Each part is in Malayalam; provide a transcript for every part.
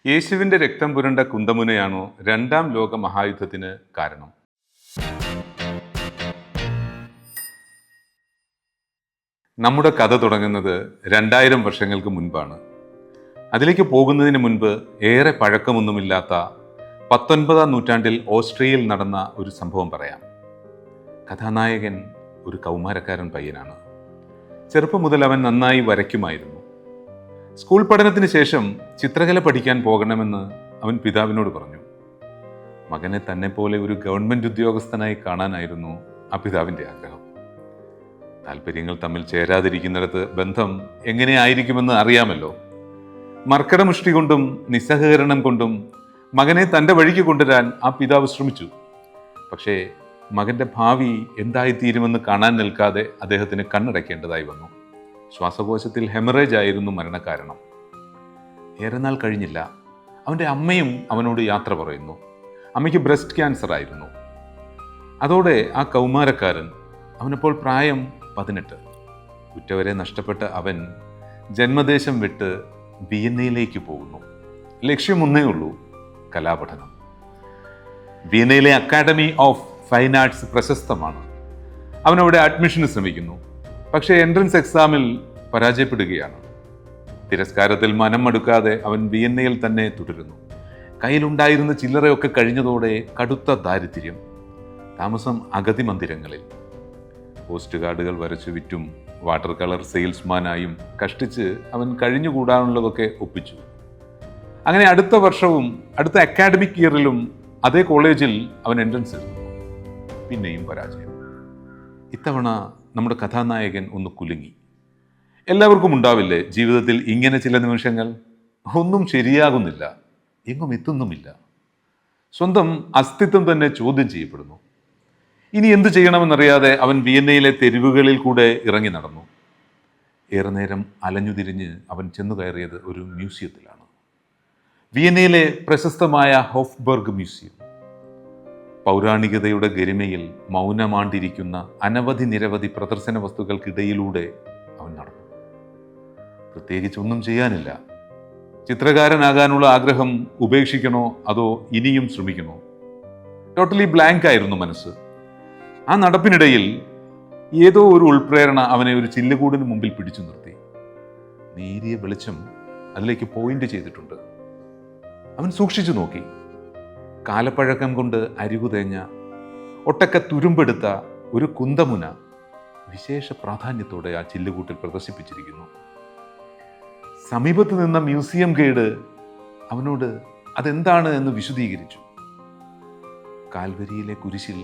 യേശുവിൻ്റെ രക്തം പുരണ്ട കുന്തമുനയാണോ രണ്ടാം ലോക മഹായുദ്ധത്തിന് കാരണം? നമ്മുടെ കഥ തുടങ്ങുന്നത് 2000 വർഷങ്ങൾക്ക് മുൻപാണ്. അതിലേക്ക് പോകുന്നതിന് മുൻപ് ഏറെ പഴക്കമൊന്നുമില്ലാത്ത 19-ാം നൂറ്റാണ്ടിൽ ഓസ്ട്രിയയിൽ നടന്ന ഒരു സംഭവം പറയാം. കഥാനായകൻ ഒരു കൗമാരക്കാരൻ പയ്യനാണ്. ചെറുപ്പം മുതൽ അവൻ നന്നായി വരയ്ക്കുമായിരുന്നു. സ്കൂൾ പഠനത്തിന് ശേഷം ചിത്രകല പഠിക്കാൻ പോകണമെന്ന് അവൻ പിതാവിനോട് പറഞ്ഞു. മകനെ തന്നെ പോലെ ഒരു ഗവൺമെൻറ് ഉദ്യോഗസ്ഥനായി കാണാനായിരുന്നു ആ പിതാവിൻ്റെ ആഗ്രഹം. താല്പര്യങ്ങൾ തമ്മിൽ ചേരാതിരിക്കുന്നിടത്ത് ബന്ധം എങ്ങനെയായിരിക്കുമെന്ന് അറിയാമല്ലോ. മർക്കടമുഷ്ടി കൊണ്ടും നിസ്സഹകരണം കൊണ്ടും മകനെ തൻ്റെ വഴിക്ക് കൊണ്ടുവരാൻ ആ പിതാവ് ശ്രമിച്ചു. പക്ഷേ മകൻ്റെ ഭാവി എന്തായിത്തീരുമെന്ന് കാണാൻ നിൽക്കാതെ അദ്ദേഹത്തിന് കണ്ണടയ്ക്കേണ്ടതായി വന്നു. ശ്വാസകോശത്തിൽ ഹെമറേജ് ആയിരുന്നു മരണകാരണം. ഏറെ നാൾ കഴിഞ്ഞില്ല, അവൻ്റെ അമ്മയും അവനോട് യാത്ര പറയുന്നു. അമ്മയ്ക്ക് ബ്രസ്റ്റ് ക്യാൻസർ ആയിരുന്നു. അതോടെ ആ കൗമാരക്കാരൻ, അവനപ്പോൾ പ്രായം 18, ഉറ്റവരെ നഷ്ടപ്പെട്ട അവൻ ജന്മദേശം വിട്ട് വിയന്നയിലേക്ക് പോകുന്നു. ലക്ഷ്യമൊന്നേ ഉള്ളൂ, കലാപഠനം. വിയന്നയിലെ അക്കാഡമി ഓഫ് ഫൈൻ ആർട്സ് പ്രശസ്തമാണ്. അവനവിടെ അഡ്മിഷന് ശ്രമിക്കുന്നു. പക്ഷേ എൻട്രൻസ് എക്സാമിൽ പരാജയപ്പെടുകയാണ്. തിരസ്കാരത്തിൽ മനം മടുക്കാതെ അവൻ വിയന്നയിൽ തന്നെ തുടരുന്നു. കയ്യിലുണ്ടായിരുന്ന ചില്ലറയൊക്കെ കഴിഞ്ഞതോടെ കടുത്ത ദാരിദ്ര്യം. താമസം അഗതി മന്ദിരങ്ങളിൽ. പോസ്റ്റ് കാർഡുകൾ വരച്ചു വിറ്റും വാട്ടർ കളർ സെയിൽസ്മാനായും കഷ്ടിച്ച് അവൻ കഴിഞ്ഞുകൂടാനുള്ളതൊക്കെ ഒപ്പിച്ചു. അങ്ങനെ അടുത്ത വർഷവും അടുത്ത അക്കാഡമിക് ഇയറിലും അതേ കോളേജിൽ അവൻ എൻട്രൻസ് എഴുതുന്നു. പിന്നെയും പരാജയം. ഇത്തവണ നമ്മുടെ കഥാനായകൻ ഒന്ന് കുലുങ്ങി. എല്ലാവർക്കും ഉണ്ടാവില്ലേ ജീവിതത്തിൽ ഇങ്ങനെ ചില നിമിഷങ്ങൾ? ഒന്നും ശരിയാകുന്നില്ല, എങ്ങും എത്തുന്നുമില്ല. സ്വന്തം അസ്തിത്വം തന്നെ ചോദ്യം ചെയ്യപ്പെടുന്നു. ഇനി എന്തു ചെയ്യണമെന്നറിയാതെ അവൻ വിയന്നയിലെ തെരുവുകളിൽ കൂടെ ഇറങ്ങി നടന്നു. ഏറെ നേരം അലഞ്ഞുതിരിഞ്ഞ് അവൻ ചെന്നു കയറിയത് ഒരു മ്യൂസിയത്തിലാണ്. വിയന്നയിലെ പ്രശസ്തമായ ഹോഫ്ബർഗ് മ്യൂസിയം. പൗരാണികതയുടെ ഗരിമയിൽ മൗനമാണ്ടിരിക്കുന്ന നിരവധി പ്രദർശന വസ്തുക്കൾക്കിടയിലൂടെ അവൻ നടന്നു. പ്രത്യേകിച്ച് ഒന്നും ചെയ്യാനില്ല. ചിത്രകാരനാകാനുള്ള ആഗ്രഹം ഉപേക്ഷിക്കണോ അതോ ഇനിയും ശ്രമിക്കണോ? ടോട്ടലി ബ്ലാങ്ക് ആയിരുന്നു മനസ്സ്. ആ നടപ്പിനിടയിൽ ഏതോ ഒരു ഉൾപ്രേരണ അവനെ ഒരു ചില്ലുകൂടിന് മുമ്പിൽ പിടിച്ചു നിർത്തി. നേരിയ വെളിച്ചം അതിലേക്ക് പോയിന്റ് ചെയ്തിട്ടുണ്ട്. അവൻ സൂക്ഷിച്ചു നോക്കി. കാലപ്പഴക്കം കൊണ്ട് അരികുതേഞ്ഞ ഒട്ടൊക്കെ തുരുമ്പെടുത്ത ഒരു കുന്തമുന വിശേഷ പ്രാധാന്യത്തോടെ ആ ചില്ലുകൂട്ടിൽ പ്രദർശിപ്പിച്ചിരിക്കുന്നു. സമീപത്ത് നിന്ന മ്യൂസിയം ഗൈഡ് അവനോട് അതെന്താണ് എന്ന് വിശദീകരിച്ചു. കാൽവരിയിലെ കുരിശിൽ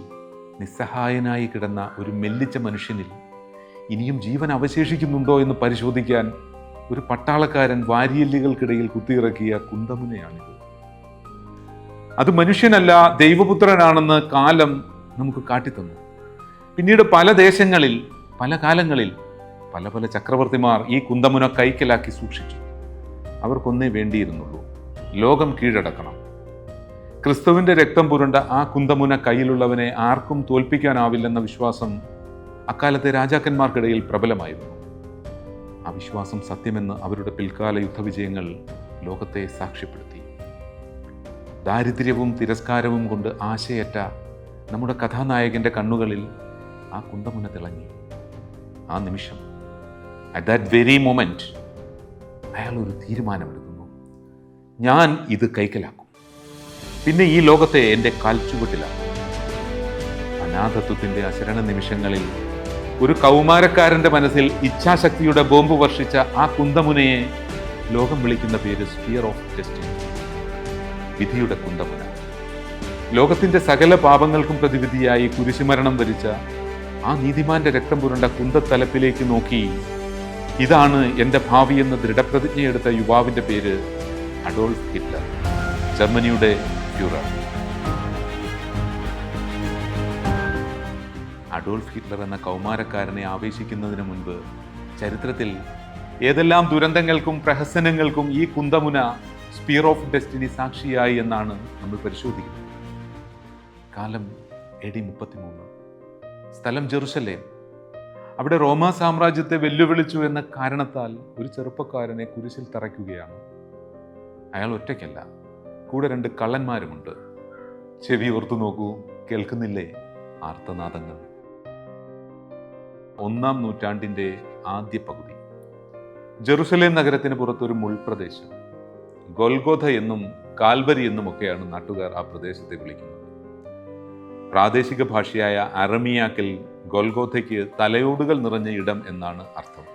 നിസ്സഹായനായി കിടന്ന ഒരു മെല്ലിച്ച മനുഷ്യനിൽ ഇനിയും ജീവൻ അവശേഷിക്കുന്നുണ്ടോ എന്ന് പരിശോധിക്കാൻ ഒരു പട്ടാളക്കാരൻ വാരിയെല്ലുകൾക്കിടയിൽ കുത്തിയിറക്കിയ കുന്തമുനയാണിത്. അത് മനുഷ്യനല്ല, ദൈവപുത്രനാണെന്ന് കാലം നമുക്ക് കാട്ടിത്തന്നു. പിന്നീട് പല ദേശങ്ങളിൽ പല കാലങ്ങളിൽ പല പല ചക്രവർത്തിമാർ ഈ കുന്തമുന കൈക്കലാക്കി സൂക്ഷിച്ചു. അവർക്കൊന്നേ വേണ്ടിയിരുന്നുള്ളൂ, ലോകം കീഴടക്കണം. ക്രിസ്തുവിൻ്റെ രക്തം പുരണ്ട ആ കുന്തമുന കയ്യിലുള്ളവനെ ആർക്കും തോൽപ്പിക്കാനാവില്ലെന്ന വിശ്വാസം അക്കാലത്തെ രാജാക്കന്മാർക്കിടയിൽ പ്രബലമായിരുന്നു. ആ വിശ്വാസം സത്യമെന്ന് അവരുടെ പിൽക്കാല യുദ്ധവിജയങ്ങൾ ലോകത്തെ സാക്ഷ്യപ്പെടുത്തി. ദാരിദ്ര്യവും തിരസ്കാരവും കൊണ്ട് ആശയറ്റ നമ്മുടെ കഥാനായകൻ്റെ കണ്ണുകളിൽ ആ കുന്തമുന തിളങ്ങി. ആ നിമിഷം, അറ്റ് ദാറ്റ് വെരി മൊമെന്റ്, അയാൾ ഒരു തീരുമാനമെടുക്കുന്നു. ഞാൻ ഇത് കൈക്കലാക്കും. പിന്നെ ഈ ലോകത്തെ എൻ്റെ കാൽച്ചുവട്ടിലാക്കും. അനാഥത്വത്തിൻ്റെ അശരണ നിമിഷങ്ങളിൽ ഒരു കൗമാരക്കാരൻ്റെ മനസ്സിൽ ഇച്ഛാശക്തിയുടെ ബോംബ് വർഷിച്ച ആ കുന്തമുനയെ ലോകം വിളിക്കുന്ന പേര് സ്പിയർ ഓഫ് ഡെസ്റ്റിനി, വിധിയുടെ കുന്തമുന. ലോകത്തിന്റെ സകല പാപങ്ങൾക്കും പ്രതിവിധിയായി കുരിശുമരണം വരിച്ച ആ നീതിമാന്റെ രക്തം പുരണ്ട കുന്തത്തലപ്പിലേക്ക് നോക്കി, ഇതാണ് എൻ്റെ ഭാവി എന്ന ദൃഢപ്രതിജ്ഞയെടുത്ത യുവാവിന്റെ പേര് അഡോൾഫ് ഹിറ്റ്ലർ, ജർമ്മനിയുടെ ഫ്യൂറർ. അഡോൾഫ് ഹിറ്റ്ലർ എന്ന കൗമാരക്കാരനെ ആവേശിക്കുന്നതിന് മുൻപ് ചരിത്രത്തിൽ ഏതെല്ലാം ദുരന്തങ്ങൾക്കും പ്രഹസനങ്ങൾക്കും ഈ കുന്തമുന സ്പിയർ ഓഫ് ഡെസ്റ്റിനി സാക്ഷിയായി എന്നാണ് നമ്മൾ പരിശോധിക്കുന്നത്. കാലം AD 33, സ്ഥലം ജെറുസലേം. അവിടെ റോമാ സാമ്രാജ്യത്തെ വെല്ലുവിളിച്ചു എന്ന കാരണത്താൽ ഒരു ചെറുപ്പക്കാരനെ കുരിശിൽ തറയ്ക്കുകയാണ്. അയാൾ ഒറ്റയ്ക്കല്ല, കൂടെ 2 കള്ളന്മാരുമുണ്ട്. ചെവി ഓർത്തു നോക്കൂ, കേൾക്കുന്നില്ലേ ആർത്തനാദങ്ങൾ? 1-ാം നൂറ്റാണ്ടിൻ്റെ ആദ്യ പകുതി. ജെറുസലേം നഗരത്തിന് പുറത്തൊരു മുൾപ്രദേശം, ഗൊൽഗോഥ എന്നും കാൽവരി എന്നുമൊക്കെയാണ് നാട്ടുകാർ ആ പ്രദേശത്തെ വിളിക്കുന്നത്. പ്രാദേശിക ഭാഷയായ അറമിയാക്കിൽ ഗൊൽഗോഥയ്ക്ക് തലയോടുകൾ നിറഞ്ഞ ഇടം എന്നാണ് അർത്ഥം.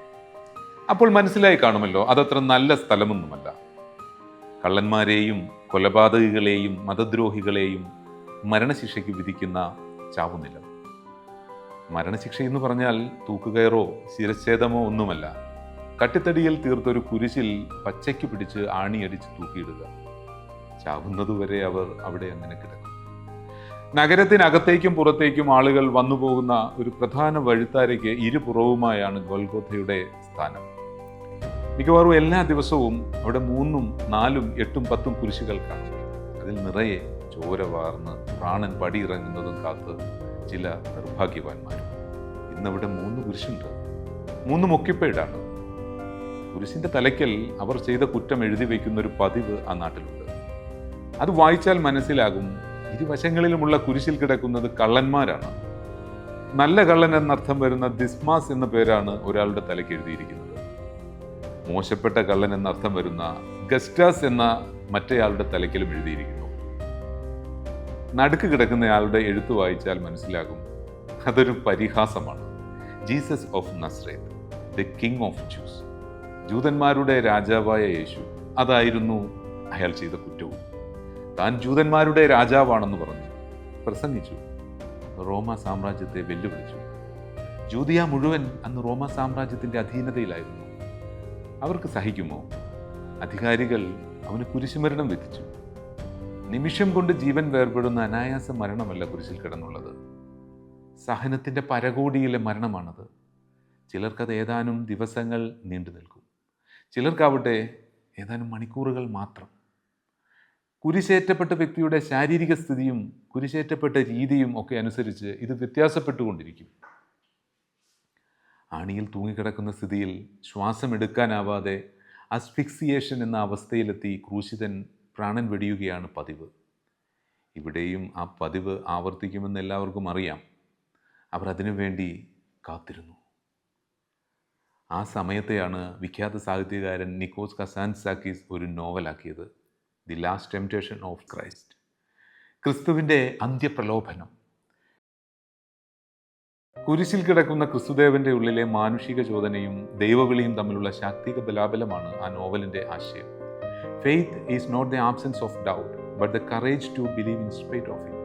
അപ്പോൾ മനസ്സിലായി കാണുമല്ലോ, അതത്ര നല്ല സ്ഥലമൊന്നുമല്ല. കള്ളന്മാരെയും കൊലപാതകികളെയും മതദ്രോഹികളെയും മരണശിക്ഷയ്ക്ക് വിധിക്കുന്ന ചാവുനിലം. മരണശിക്ഷ എന്ന് പറഞ്ഞാൽ തൂക്കുകയറോ ശിരച്ഛേദമോ ഒന്നുമല്ല. കട്ടിത്തടിയിൽ തീർത്തൊരു കുരിശിൽ പച്ചയ്ക്ക് പിടിച്ച് ആണിയടിച്ച് തൂക്കിയിടുക. ചാവുന്നതുവരെ അവർ അവിടെ അങ്ങനെ കിടക്കും. നഗരത്തിനകത്തേക്കും പുറത്തേക്കും ആളുകൾ വന്നു പോകുന്ന ഒരു പ്രധാന വഴിത്താരയ്ക്ക് ഇരുപുറവുമായാണ് ഗൊൽഗോഥയുടെ സ്ഥാനം. മിക്കവാറും എല്ലാ ദിവസവും അവിടെ 3, 4, 8, 10 കുരിശുകൾ കാണും. അതിൽ നിറയെ ചോര വാർന്ന് പ്രാണൻ പടിയിറങ്ങുന്നതും കാത്ത് ചില നിർഭാഗ്യവാന്മാരും. ഇന്നവിടെ 3 കുരിശുണ്ട്. 3 ഒക്യുപ്പൈഡാണ്. കുരിശിന്റെ തലയ്ക്കൽ അവർ ചെയ്ത കുറ്റം എഴുതി വയ്ക്കുന്ന ഒരു പതിവ് ആ നാട്ടിലുണ്ട്. അത് വായിച്ചാൽ മനസ്സിലാകും, ഇരുവശങ്ങളിലുമുള്ള കുരിശിൽ കിടക്കുന്നത് കള്ളന്മാരാണ്. നല്ല കള്ളൻ എന്നർത്ഥം വരുന്ന ദിസ്മാസ് എന്ന പേരാണ് ഒരാളുടെ തലയ്ക്ക് എഴുതിയിരിക്കുന്നത്. മോശപ്പെട്ട കള്ളൻ എന്നർത്ഥം വരുന്ന ഗസ്റ്റാസ് എന്ന മറ്റേയാളുടെ തലയ്ക്കലും എഴുതിയിരിക്കുന്നു. നടുക്ക് കിടക്കുന്നയാളുടെ എഴുത്ത് വായിച്ചാൽ മനസ്സിലാകും, അതൊരു പരിഹാസമാണ്. Jesus of Nazareth, the king of Jews, ജൂതന്മാരുടെ രാജാവായ യേശു. അതായിരുന്നു അയാൾ ചെയ്ത കുറ്റവും. താൻ ജൂതന്മാരുടെ രാജാവാണെന്ന് പറഞ്ഞു പ്രസംഗിച്ചു. റോമ സാമ്രാജ്യത്തെ വെല്ലുവിളിച്ചു. ജൂദിയ മുഴുവൻ അന്ന് റോമ സാമ്രാജ്യത്തിൻ്റെ അധീനതയിലായിരുന്നു. അവർക്ക് സഹിക്കുമോ? അധികാരികൾ അവന് കുരിശുമരണം വിധിച്ചു. നിമിഷം കൊണ്ട് ജീവൻ വേർപെടുന്ന അനായാസ മരണമല്ല കുരിശിൽ കിടന്നുള്ളത്. സഹനത്തിൻ്റെ പരകോടിയിലെ മരണമാണത്. ചിലർക്കത് ഏതാനും ദിവസങ്ങൾ നീണ്ടു നിൽക്കും, ചിലർക്കാവട്ടെ ഏതാനും മണിക്കൂറുകൾ മാത്രം. കുരിശേറ്റപ്പെട്ട വ്യക്തിയുടെ ശാരീരിക സ്ഥിതിയും കുരിശേറ്റപ്പെട്ട രീതിയും ഒക്കെ അനുസരിച്ച് ഇത് വ്യത്യാസപ്പെട്ടുകൊണ്ടിരിക്കും. ആണിയിൽ തൂങ്ങിക്കിടക്കുന്ന സ്ഥിതിയിൽ ശ്വാസമെടുക്കാനാവാതെ അസ്ഫിക്സിയേഷൻ എന്ന അവസ്ഥയിലെത്തി ക്രൂശിതൻ പ്രാണൻ വെടിയുകയാണ് പതിവ്. ഇവിടെയും ആ പതിവ് ആവർത്തിക്കുമെന്ന് എല്ലാവർക്കും അറിയാം. അവർ അതിനുവേണ്ടി കാത്തിരുന്നു. ആ സമയത്തെയാണ് വിഖ്യാത സാഹിത്യകാരൻ നിക്കോസ് കസാൻസാക്കിസ് ഒരു നോവലാക്കിയത്, the last temptation of Christ, ക്രിസ്തുവിൻ്റെ അന്ത്യപ്രലോഭനം. കുരിശിൽ കിടക്കുന്ന ക്രിസ്തുദേവന്റെ ഉള്ളിലെ മാനുഷിക ചോദനയും ദൈവവിളിയും തമ്മിലുള്ള ശാക്തിക ബലാബലമാണ് ആ നോവലിൻ്റെ ആശയം. Faith is not the absence of doubt but the courage to believe in spite of it.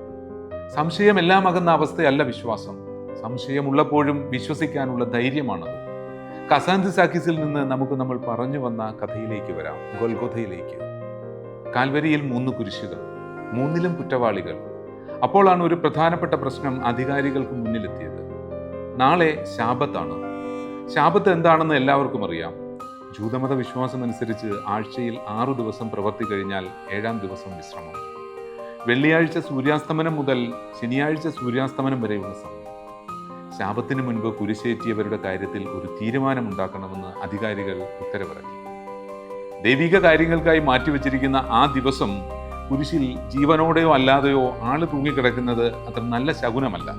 സംശയം എല്ലാം അകന്ന അവസ്ഥയല്ല വിശ്വാസം. സംശയമുള്ളപ്പോഴും വിശ്വസിക്കാനുള്ള ധൈര്യമാണത്. കസാൻസാക്കിസിൽ നിന്ന് നമ്മൾ പറഞ്ഞു വന്ന കഥയിലേക്ക് വരാം, ഗൊൽഗോഥയിലേക്ക്. കാൽവരിയിൽ 3 കുരിശുകൾ, 3ലും കുറ്റവാളികൾ. അപ്പോഴാണ് ഒരു പ്രധാനപ്പെട്ട പ്രശ്നം അധികാരികൾക്ക് മുന്നിലെത്തിയത്. നാളെ ശാബത്താണ്. ശാബത്ത് എന്താണെന്ന് എല്ലാവർക്കും അറിയാം. ജൂതമത വിശ്വാസം അനുസരിച്ച് ആഴ്ചയിൽ 6 ദിവസം പ്രവൃത്തി കഴിഞ്ഞാൽ 7-ാം ദിവസം വിശ്രമം. വെള്ളിയാഴ്ച സൂര്യാസ്തമനം മുതൽ ശനിയാഴ്ച സൂര്യാസ്തമനം വരെയുള്ള സമയം. ശാബത്തിന് മുൻപ് കുരിശേറ്റിയവരുടെ കാര്യത്തിൽ ഒരു തീരുമാനമുണ്ടാക്കണമെന്ന് അധികാരികൾ ഉത്തരവിറക്കി. ദൈവിക കാര്യങ്ങൾക്കായി മാറ്റിവെച്ചിരിക്കുന്ന ആ ദിവസം കുരിശിൽ ജീവനോടെയോ അല്ലാതെയോ ആള് തൂങ്ങിക്കിടക്കുന്നത് അത്ര നല്ല ശകുനമല്ല.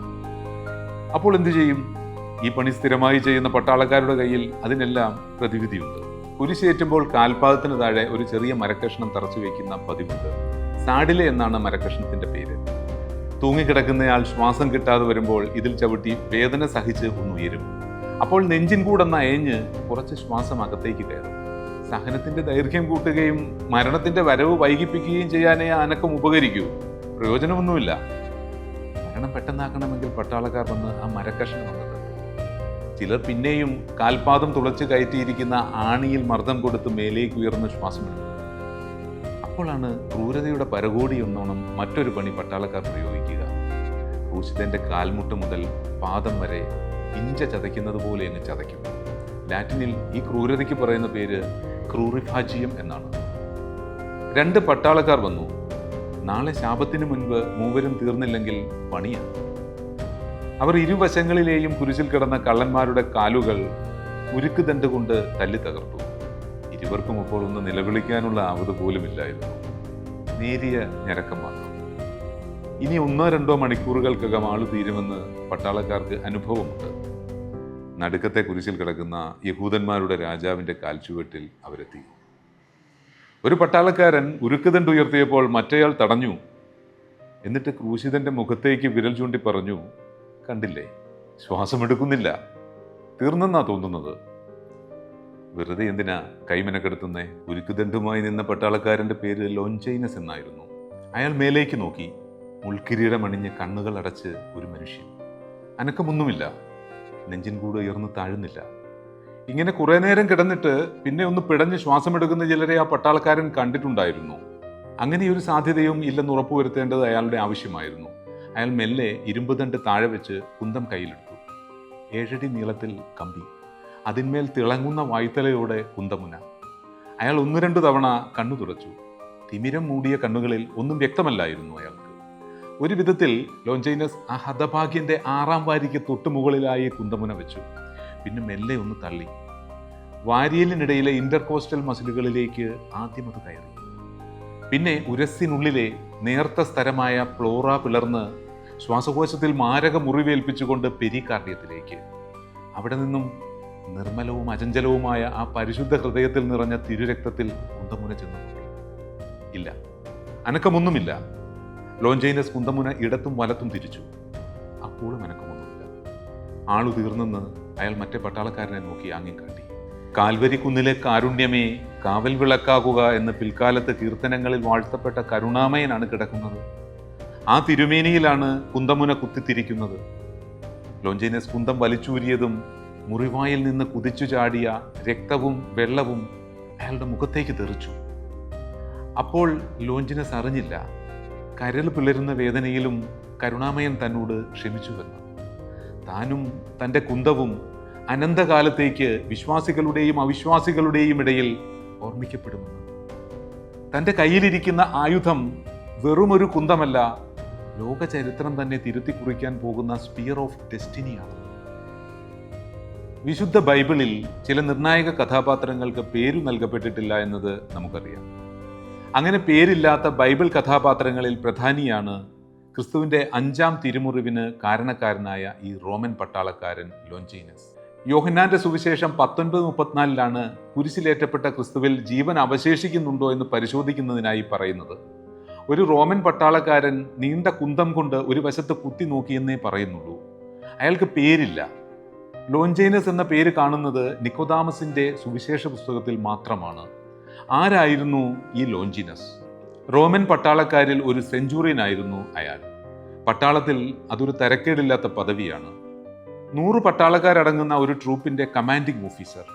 അപ്പോൾ എന്തു ചെയ്യും? ഈ പണി സ്ഥിരമായി ചെയ്യുന്ന പട്ടാളക്കാരുടെ കയ്യിൽ അതിനെല്ലാം പ്രതിവിധിയുണ്ട്. കുരിശേറ്റുമ്പോൾ കാൽപാദത്തിന് താഴെ ഒരു ചെറിയ മരക്കഷ്ണം തറച്ചു വയ്ക്കുന്ന പതിവുണ്ട്. സാഡില എന്നാണ് മരക്കഷ്ണത്തിന്റെ പേര്. തൂങ്ങിക്കിടക്കുന്നയാൾ ശ്വാസം കിട്ടാതെ വരുമ്പോൾ ഇതിൽ ചവിട്ടി വേദന സഹിച്ച് ഒന്നുയരും. അപ്പോൾ നെഞ്ചിൻ കൂടെന്ന അയഞ്ഞ് കുറച്ച് ശ്വാസം അകത്തേക്ക് കയറും. സഹനത്തിന്റെ ദൈർഘ്യം കൂട്ടുകയും മരണത്തിന്റെ വരവ് വൈകിപ്പിക്കുകയും ചെയ്യാനേ ആ അനക്കം ഉപകരിക്കൂ. പ്രയോജനമൊന്നുമില്ല. മരണം പെട്ടെന്നാക്കണമെങ്കിൽ പട്ടാളക്കാർ വന്ന് ആ മരക്കഷ്ണം വന്നത്. ചിലർ പിന്നെയും കാൽപാദം തുളച്ച് കയറ്റിയിരിക്കുന്ന ആണിയിൽ മർദ്ദം കൊടുത്ത് മേലേക്ക് ഉയർന്ന് ശ്വാസമെടുക്കും. അപ്പോഴാണ് ക്രൂരതയുടെ പരകോടി എന്നോണം മറ്റൊരു പണി പട്ടാളക്കാർ പ്രയോഗിക്കുക. ക്രൂശിതന്റെ കാൽമുട്ട് മുതൽ പാദം വരെ ഇഞ്ച ചതയ്ക്കുന്നത് പോലെ അങ്ങ് ചതയ്ക്കും. ലാറ്റിനിൽ ഈ ക്രൂരതയ്ക്ക് പറയുന്ന പേര് ക്രൂറിഫാജിയം എന്നാണ്. 2 പട്ടാളക്കാർ വന്നു. നാളെ ശാബത്തിന് മുൻപ് മൂവരും തീർന്നില്ലെങ്കിൽ പണിയാണ്. അവർ ഇരുവശങ്ങളിലെയും കുരിശിൽ കിടന്ന കള്ളന്മാരുടെ കാലുകൾ ഉരുക്കുദണ്ട് കൊണ്ട് തല്ലി തകർത്തു. ഇവർക്കും അപ്പോൾ ഒന്ന് നിലവിളിക്കാനുള്ള ആവത് പോലുമില്ലായിരുന്നു. നേരിയ ഞരക്കം മാത്രം. ഇനി 1-2 മണിക്കൂറുകൾക്കകം ആള് തീരുമെന്ന് പട്ടാളക്കാർക്ക് അനുഭവമുണ്ട്. നടുക്കത്തെ കുരിശിൽ കിടക്കുന്ന യഹൂദന്മാരുടെ രാജാവിൻ്റെ കാൽച്ചുവട്ടിൽ അവരെത്തി. ഒരു പട്ടാളക്കാരൻ ഉരുക്കുദണ്ട് ഉയർത്തിയപ്പോൾ മറ്റേയാൾ തടഞ്ഞു. എന്നിട്ട് ക്രൂശിതന്റെ മുഖത്തേക്ക് വിരൽ ചൂണ്ടി പറഞ്ഞു, കണ്ടില്ലേ, ശ്വാസമെടുക്കുന്നില്ല, തീർന്നെന്നാ തോന്നുന്നത്. വെറുതെ എന്തിനാ കൈമെനക്കെടുത്തുന്നേ? ഉരുക്കുദണ്ടുമായി നിന്ന പട്ടാളക്കാരൻ്റെ പേര് ലോഞ്ചൈനസ് എന്നായിരുന്നു. അയാൾ മേലേക്ക് നോക്കി. മുൾക്കിരീടമണിഞ്ഞ് കണ്ണുകൾ അടച്ച് ഒരു മനുഷ്യൻ. അനക്കമൊന്നുമില്ല. നെഞ്ചിൻ കൂടെ ഉയർന്ന് താഴുന്നില്ല. ഇങ്ങനെ കുറെ നേരം കിടന്നിട്ട് പിന്നെ ഒന്ന് പിടഞ്ഞ് ശ്വാസമെടുക്കുന്ന ചിലരെ ആ പട്ടാളക്കാരൻ കണ്ടിട്ടുണ്ടായിരുന്നു. അങ്ങനെ ഒരു സാധ്യതയും ഇല്ലെന്ന് ഉറപ്പുവരുത്തേണ്ടത് അയാളുടെ ആവശ്യമായിരുന്നു. അയാൾ മെല്ലെ ഇരുമ്പ് ദണ്ട് താഴെ വെച്ച് കുന്തം കയ്യിലെടുത്തു. 7 അടി നീളത്തിൽ കമ്പി, അതിന്മേൽ തിളങ്ങുന്ന വായ്ത്തലയോടെ കുന്തമുന. അയാൾ 1-2 തവണ കണ്ണു തുറച്ചു. തിമിരം മൂടിയ കണ്ണുകളിൽ ഒന്നും വ്യക്തമല്ലായിരുന്നു അയാൾക്ക്. ഒരു വിധത്തിൽ ലോഞ്ചൈനസ് ആ ഹതഭാഗ്യന്റെ 6ാം വാരിക്ക് തൊട്ടു മുകളിലായി കുന്തമുന വെച്ചു. പിന്നെ മെല്ലെ ഒന്ന് തള്ളി. വാരിയലിനിടയിലെ ഇന്റർകോസ്റ്റൽ മസിലുകളിലേക്ക് ആദ്യം അത് കയറി. പിന്നെ ഉരസ്സിനുള്ളിലെ നേർത്ത സ്ഥലമായ പ്ലോറ പിളർന്ന് ശ്വാസകോശത്തിൽ മാരക മുറിവേൽപ്പിച്ചുകൊണ്ട് പെരികാർഡിയത്തിലേക്ക്. അവിടെ നിന്നും നിർമ്മലവും അചഞ്ചലവുമായ ആ പരിശുദ്ധ ഹൃദയത്തിൽ നിറഞ്ഞ തിരുരക്തത്തിൽ കുന്തമുന ചെന്നു. ഇല്ല, അനക്കമൊന്നുമില്ല. ലോഞ്ചൈനസ് കുന്തമുന ഇടത്തും വലത്തും തിരിച്ചു. അപ്പോഴും അനക്കമൊന്നുമില്ല. ആളു തീർന്നെന്ന് അയാൾ മറ്റേ പട്ടാളക്കാരനെ നോക്കി ആംഗ്യം കാട്ടി. കാൽവരി കുന്നിലെ കാരുണ്യമേ, കാവൽ വിളക്കാകുക എന്ന് പിൽക്കാലത്ത് കീർത്തനങ്ങളിൽ വാഴ്ത്തപ്പെട്ട കരുണാമയനാണ് കിടക്കുന്നത്. ആ തിരുമേനിയിലാണ് കുന്തമുന കുത്തിത്തിരിക്കുന്നത്. ലോഞ്ചൈനസ് കുന്തം വലിച്ചൂരിയതും മുറിവായിൽ നിന്ന് കുതിച്ചു ചാടിയ രക്തവും വെള്ളവും അയാളുടെ മുഖത്തേക്ക് തെറിച്ചു. അപ്പോൾ ലോഞ്ചൈനസ് അറിഞ്ഞില്ല, കരൾ പിളരുന്ന വേദനയിലും കരുണാമയൻ തന്നോട് ക്ഷമിച്ചുവെന്ന്. താനും തൻ്റെ കുന്തവും അനന്തകാലത്തേക്ക് വിശ്വാസികളുടെയും അവിശ്വാസികളുടെയും ഇടയിൽ ഓർമ്മിക്കപ്പെടുമെന്ന്. തൻ്റെ കയ്യിലിരിക്കുന്ന ആയുധം വെറുമൊരു കുന്തമല്ല, ലോക ചരിത്രം തന്നെ തിരുത്തി കുറിക്കാൻ പോകുന്ന സ്പിയർ ഓഫ് ഡെസ്റ്റിനിയാണ്. വിശുദ്ധ ബൈബിളിൽ ചില നിർണായക കഥാപാത്രങ്ങൾക്ക് പേരു നൽകപ്പെട്ടിട്ടില്ല എന്നത് നമുക്കറിയാം. അങ്ങനെ പേരില്ലാത്ത ബൈബിൾ കഥാപാത്രങ്ങളിൽ പ്രധാനിയാണ് ക്രിസ്തുവിൻ്റെ 5ാം തിരുമുറിവിന് കാരണക്കാരനായ ഈ റോമൻ പട്ടാളക്കാരൻ ലോഞ്ചൈനസ്. യോഹന്നാന്റെ സുവിശേഷം 19:34 കുരിശിലേറ്റപ്പെട്ട ക്രിസ്തുവിൽ ജീവൻ അവശേഷിക്കുന്നുണ്ടോ എന്ന് പരിശോധിക്കുന്നതിനായി പറയുന്നത്. ഒരു റോമൻ പട്ടാളക്കാരൻ നീണ്ട കുന്തം കൊണ്ട് ഒരു വശത്ത് കുത്തി നോക്കിയെന്നേ പറയുന്നുള്ളൂ. അയാൾക്ക് പേരില്ല. ലോഞ്ചൈനസ് എന്ന പേര് കാണുന്നത് നിക്കോദാമസിന്റെ സുവിശേഷ പുസ്തകത്തിൽ മാത്രമാണ്. ആരായിരുന്നു ഈ ലോഞ്ചൈനസ്? റോമൻ പട്ടാളക്കാരിൽ ഒരു സെഞ്ചൂറിയൻ ആയിരുന്നു അയാൾ. പട്ടാളത്തിൽ അതൊരു തരക്കേടില്ലാത്ത പദവിയാണ്. 100 പട്ടാളക്കാരടങ്ങുന്ന ഒരു ട്രൂപ്പിന്റെ കമാൻഡിംഗ് ഓഫീസർ.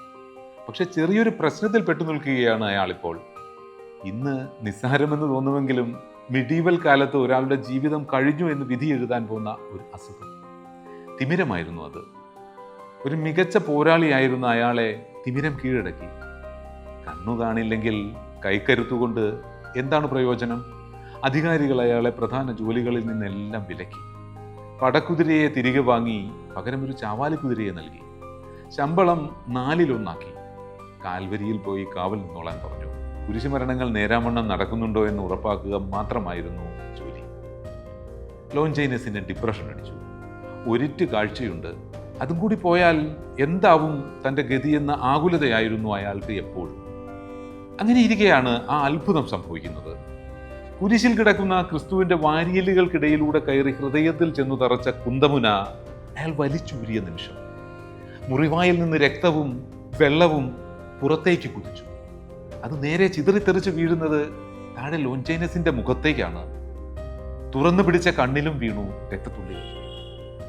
പക്ഷെ ചെറിയൊരു പ്രശ്നത്തിൽ പെട്ടു നിൽക്കുകയാണ് അയാളിപ്പോൾ. ഇന്ന് നിസ്സാരമെന്ന് തോന്നുമെങ്കിലും മിഡീവൽ കാലത്ത് ഒരാളുടെ ജീവിതം കഴിഞ്ഞു എന്ന് വിധി എഴുതാൻ പോകുന്ന ഒരു അസുഖം, തിമിരമായിരുന്നു അത്. ഒരു മികച്ച പോരാളിയായിരുന്ന അയാളെ തിമിരം കീഴടക്കി. കണ്ണു കാണില്ലെങ്കിൽ കൈക്കരുത്തുകൊണ്ട് എന്താണ് പ്രയോജനം? അധികാരികൾ അയാളെ പ്രധാന ജോലികളിൽ നിന്നെല്ലാം വിലക്കി. പടക്കുതിരയെ തിരികെ വാങ്ങി പകരം ഒരു ചാവാലിക്കുതിരയെ നൽകി. ശമ്പളം 4-1 കാൽവരിയിൽ പോയി കാവൽ നിന്നോളാൻ പറഞ്ഞു. കുരിശുമരണങ്ങൾ നേരാവണ്ണം നടക്കുന്നുണ്ടോ എന്ന് ഉറപ്പാക്കുക മാത്രമായിരുന്നു ജോലി. ലോഞ്ചൈനസിന് ഡിപ്രഷൻ അടിച്ചു. ഒരിറ്റ് കാഴ്ചയുണ്ട്, അതും കൂടി പോയാൽ എന്താവും തൻ്റെ ഗതിയെന്ന ആകുലതയായിരുന്നു അയാൾക്ക് എപ്പോഴും. അങ്ങനെ ഇരിക്കെയാണ് ആ അത്ഭുതം സംഭവിക്കുന്നത്. കുരിശിൽ കിടക്കുന്ന ക്രിസ്തുവിന്റെ വാരിയലുകൾക്കിടയിലൂടെ കയറി ഹൃദയത്തിൽ ചെന്നു തറച്ച കുന്തമുന അയാൾ വലിച്ചൂരിയ നിമിഷം. മുറിവായിൽ നിന്ന് രക്തവും വെള്ളവും പുറത്തേക്ക് കുതിച്ചു. അത് നേരെ ചിതറിത്തെറിച്ച് വീഴുന്നത് താഴെ ലോഞ്ചൈനസിന്റെ മുഖത്തേക്കാണ്. തുറന്നു പിടിച്ച കണ്ണിലും വീണു രക്തത്തുള്ളികൾ.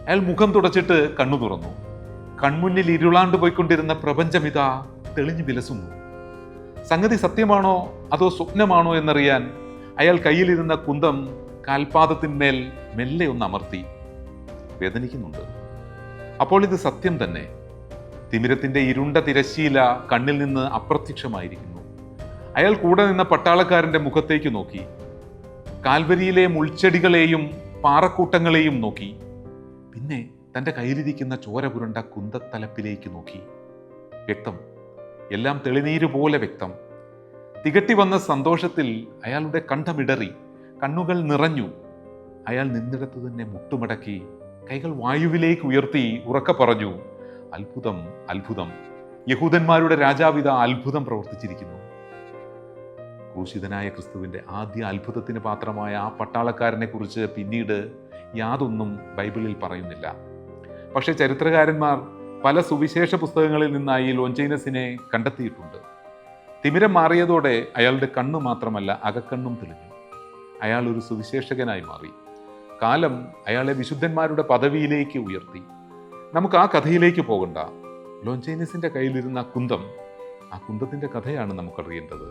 അയാൾ മുഖം തുടച്ചിട്ട് കണ്ണു തുറന്നു. കൺമുന്നിൽ ഇരുളാണ്ട് പോയിക്കൊണ്ടിരുന്ന പ്രപഞ്ചമിതാ തെളിഞ്ഞു വിലസുന്നു. സംഗതി സത്യമാണോ അതോ സ്വപ്നമാണോ എന്നറിയാൻ അയാൾ കയ്യിലിരുന്ന കുന്തം കാൽപാദത്തിന്മേൽ മെല്ലെ ഒന്ന് അമർത്തി. വേദനിക്കുന്നുണ്ട്. അപ്പോൾ ഇത് സത്യം തന്നെ. തിമിരത്തിന്റെ ഇരുണ്ട തിരശ്ശീല കണ്ണിൽ നിന്ന് അപ്രത്യക്ഷമായിരിക്കുന്നു. അയാൾ കൂടെ നിന്ന പട്ടാളക്കാരന്റെ മുഖത്തേക്ക് നോക്കി. കാൽവരിയിലെ മുൾച്ചെടികളെയും പാറക്കൂട്ടങ്ങളെയും നോക്കി. പിന്നെ തൻ്റെ കയ്യിലിരിക്കുന്ന ചോര പുരണ്ട കുന്തത്തലപ്പിലേക്ക് നോക്കി. വ്യക്തം, എല്ലാം തെളിനീര് പോലെ വ്യക്തം. തികട്ടി വന്ന സന്തോഷത്തിൽ അയാളുടെ കണ്ഠമിടറി, കണ്ണുകൾ നിറഞ്ഞു. അയാൾ നിന്നിടത്ത് തന്നെ മുട്ടുമടക്കി കൈകൾ വായുവിലേക്ക് ഉയർത്തി ഉറക്കെ പറഞ്ഞു, അത്ഭുതം, അത്ഭുതം! യഹൂദന്മാരുടെ രാജാവിത അത്ഭുതം പ്രവർത്തിച്ചിരിക്കുന്നു. ക്രൂശിതനായ ക്രിസ്തുവിൻ്റെ ആദ്യ അത്ഭുതത്തിന് പാത്രമായ ആ പട്ടാളക്കാരനെ കുറിച്ച് പിന്നീട് യാതൊന്നും ബൈബിളിൽ പറയുന്നില്ല. പക്ഷേ ചരിത്രകാരന്മാർ പല സുവിശേഷ പുസ്തകങ്ങളിൽ നിന്നായി ലോഞ്ചൈനസിനെ കണ്ടെത്തിയിട്ടുണ്ട്. തിമിരം മാറിയതോടെ അയാളുടെ കണ്ണു മാത്രമല്ല അകക്കണ്ണും തെളിഞ്ഞു. അയാൾ ഒരു സുവിശേഷകനായി മാറി. കാലം അയാളെ വിശുദ്ധന്മാരുടെ പദവിയിലേക്ക് ഉയർത്തി. നമുക്ക് ആ കഥയിലേക്ക് പോകണ്ട. ലോഞ്ചൈനസിൻ്റെ കയ്യിലിരുന്ന കുന്തം, ആ കുന്തത്തിൻ്റെ കഥയാണ് നമുക്കറിയേണ്ടത്.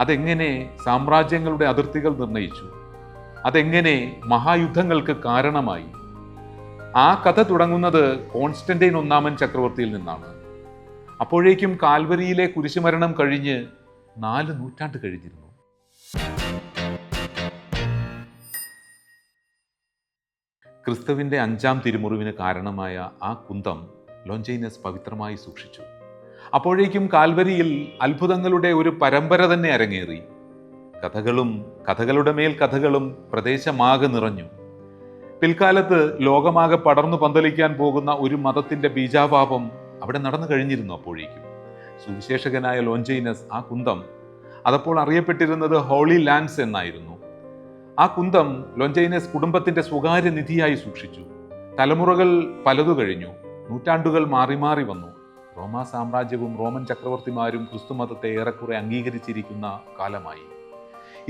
അതെങ്ങനെ സാമ്രാജ്യങ്ങളുടെ അതിർത്തികൾ നിർണയിച്ചു, അതെങ്ങനെ മഹായുദ്ധങ്ങൾക്ക് കാരണമായി. ആ കഥ തുടങ്ങുന്നത് കോൺസ്റ്റന്റൈൻ ഒന്നാമൻ ചക്രവർത്തിയിൽ നിന്നാണ്. അപ്പോഴേക്കും കാൽവരിയിലെ കുരിശുമരണം കഴിഞ്ഞ് 4 നൂറ്റാണ്ട് കഴിഞ്ഞിരുന്നു. ക്രിസ്തുവിൻ്റെ 5ാം തിരുമുറിവിന് കാരണമായ ആ കുന്തം ലോഞ്ചൈനസ് പവിത്രമായി സൂക്ഷിച്ചു. അപ്പോഴേക്കും കാൽവരിയിൽ അത്ഭുതങ്ങളുടെ ഒരു പരമ്പര തന്നെ അരങ്ങേറി. കഥകളും കഥകളുടെ മേൽ കഥകളും പ്രദേശമാകെ നിറഞ്ഞു. പിൽക്കാലത്ത് ലോകമാകെ പടർന്നു പന്തലിക്കാൻ പോകുന്ന ഒരു മതത്തിന്റെ ബീജാപാപം അവിടെ നടന്നു കഴിഞ്ഞിരുന്നു. അപ്പോഴേക്കും സുവിശേഷകനായ ലോഞ്ചൈനസ് ആ കുന്തം, അതപ്പോൾ അറിയപ്പെട്ടിരുന്നത് ഹോളി ലാൻസ് എന്നായിരുന്നു, ആ കുന്തം ലോഞ്ചൈനസ് കുടുംബത്തിന്റെ സ്വകാര്യ നിധിയായി സൂക്ഷിച്ചു. തലമുറകൾ പലതു കഴിഞ്ഞു, നൂറ്റാണ്ടുകൾ മാറി മാറി വന്നു. റോമാ സാമ്രാജ്യവും റോമൻ ചക്രവർത്തിമാരും ക്രിസ്തുമതത്തെ ഏറെക്കുറെ അംഗീകരിച്ചിരിക്കുന്ന കാലമായി.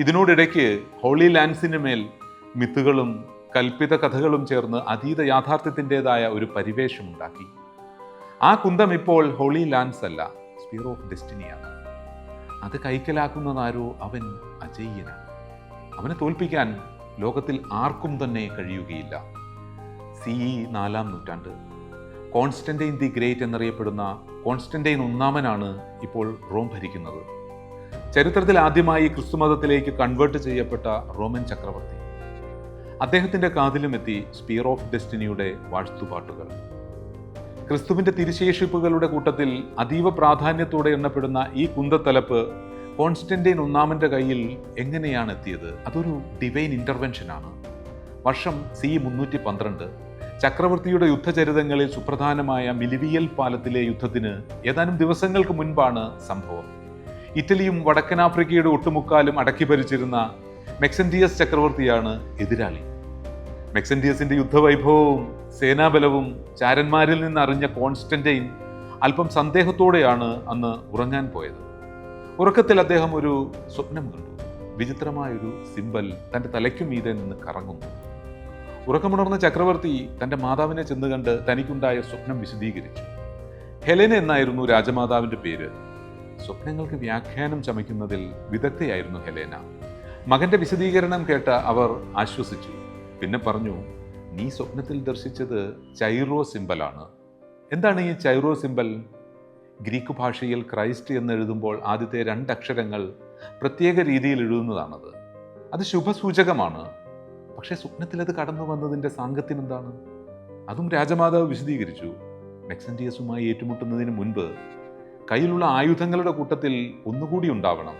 ഇതിനോടിടയ്ക്ക് ഹോളി ലാൻഡ്സിന് മേൽ മിത്തുകളും കൽപ്പിത കഥകളും ചേർന്ന് അതീത യാഥാർത്ഥ്യത്തിൻ്റെതായ ഒരു പരിവേഷമുണ്ടാക്കി. ആ കുന്തം ഇപ്പോൾ ഹോളി ലാൻഡ്സ് അല്ല, സ്പിയർ ഓഫ് ഡെസ്റ്റിനിയാണ്. അത് കൈക്കലാക്കുന്നതാരോ അവൻ അജയ്യനാണ്. അവനെ തോൽപ്പിക്കാൻ ലോകത്തിൽ ആർക്കും തന്നെ കഴിയുകയില്ല. CE 4-ാം നൂറ്റാണ്ട്, കോൺസ്റ്റന്റൈൻ ദി ഗ്രേറ്റ് എന്നറിയപ്പെടുന്ന കോൺസ്റ്റന്റൈൻ ഒന്നാമനാണ് ഇപ്പോൾ റോം ഭരിക്കുന്നത്. ചരിത്രത്തിൽ ആദ്യമായി ക്രിസ്തുമതത്തിലേക്ക് കൺവേർട്ട് ചെയ്യപ്പെട്ട റോമൻ ചക്രവർത്തി. അദ്ദേഹത്തിൻ്റെ കാതിലും എത്തി സ്പിയർ ഓഫ് ഡെസ്റ്റിനിയുടെ വാഴ്ത്തുപാട്ടുകൾ. ക്രിസ്തുവിൻ്റെ തിരുശേഷിപ്പുകളുടെ കൂട്ടത്തിൽ അതീവ പ്രാധാന്യത്തോടെ എണ്ണപ്പെടുന്ന ഈ കുന്തത്തലപ്പ് കോൺസ്റ്റന്റൈൻ ഒന്നാമൻ്റെ കയ്യിൽ എങ്ങനെയാണ് എത്തിയത്? അതൊരു ഡിവൈൻ ഇൻ്റർവെൻഷനാണ്. വർഷം CE 312. ചക്രവർത്തിയുടെ യുദ്ധചരിതങ്ങളിൽ സുപ്രധാനമായ മിലിവിയൽ പാലത്തിലെ യുദ്ധത്തിന് ഏതാനും ദിവസങ്ങൾക്ക് മുൻപാണ് സംഭവം. ഇറ്റലിയും വടക്കൻ ആഫ്രിക്കയുടെ ഒട്ടുമുക്കാലും അടക്കി ഭരിച്ചിരുന്ന മെക്സെന്റിയസ് ചക്രവർത്തിയാണ് എതിരാളി. മെക്സെന്റിയസിന്റെ യുദ്ധവൈഭവവും സേനാബലവും ചാരന്മാരിൽ നിന്ന് അറിഞ്ഞ കോൺസ്റ്റന്റൈൻ അല്പം സന്ദേഹത്തോടെയാണ് അന്ന് ഉറങ്ങാൻ പോയത്. ഉറക്കത്തിൽ അദ്ദേഹം ഒരു സ്വപ്നം കണ്ടു. വിചിത്രമായൊരു സിംബൽ തൻ്റെ തലയ്ക്കു മീതെ നിന്ന് കറങ്ങുന്നു. ഉറക്കമുണർന്ന ചക്രവർത്തി തൻ്റെ മാതാവിനെ ചെന്ന് കണ്ട് തനിക്കുണ്ടായ സ്വപ്നം വിശദീകരിച്ചു. ഹെലേന എന്നായിരുന്നു രാജമാതാവിൻ്റെ പേര്. സ്വപ്നങ്ങൾക്ക് വ്യാഖ്യാനം ചമയ്ക്കുന്നതിൽ വിദഗ്ധയായിരുന്നു ഹെലേന. മകന്റെ വിശദീകരണം കേട്ട അവർ ആശ്വസിച്ചു. പിന്നെ പറഞ്ഞു, നീ സ്വപ്നത്തിൽ ദർശിച്ചത് ചൈറോ സിംബലാണ്. എന്താണ് ഈ ചൈറോ സിംബൽ? ഗ്രീക്ക് ഭാഷയിൽ ക്രൈസ്റ്റ് എന്നെഴുതുമ്പോൾ ആദ്യത്തെ 2 അക്ഷരങ്ങൾ പ്രത്യേക രീതിയിൽ എഴുതുന്നതാണത്. അത് ശുഭസൂചകമാണ്. പക്ഷേ സ്വപ്നത്തിൽ അത് കടന്നു വന്നതിൻ്റെ സാങ്കത്യം എന്താണ്? അതും രാജമാതാവ് വിശദീകരിച്ചു. മെക്സെന്റിയസുമായി ഏറ്റുമുട്ടുന്നതിന് മുൻപ് കയ്യിലുള്ള ആയുധങ്ങളുടെ കൂട്ടത്തിൽ ഒന്നുകൂടി ഉണ്ടാവണം,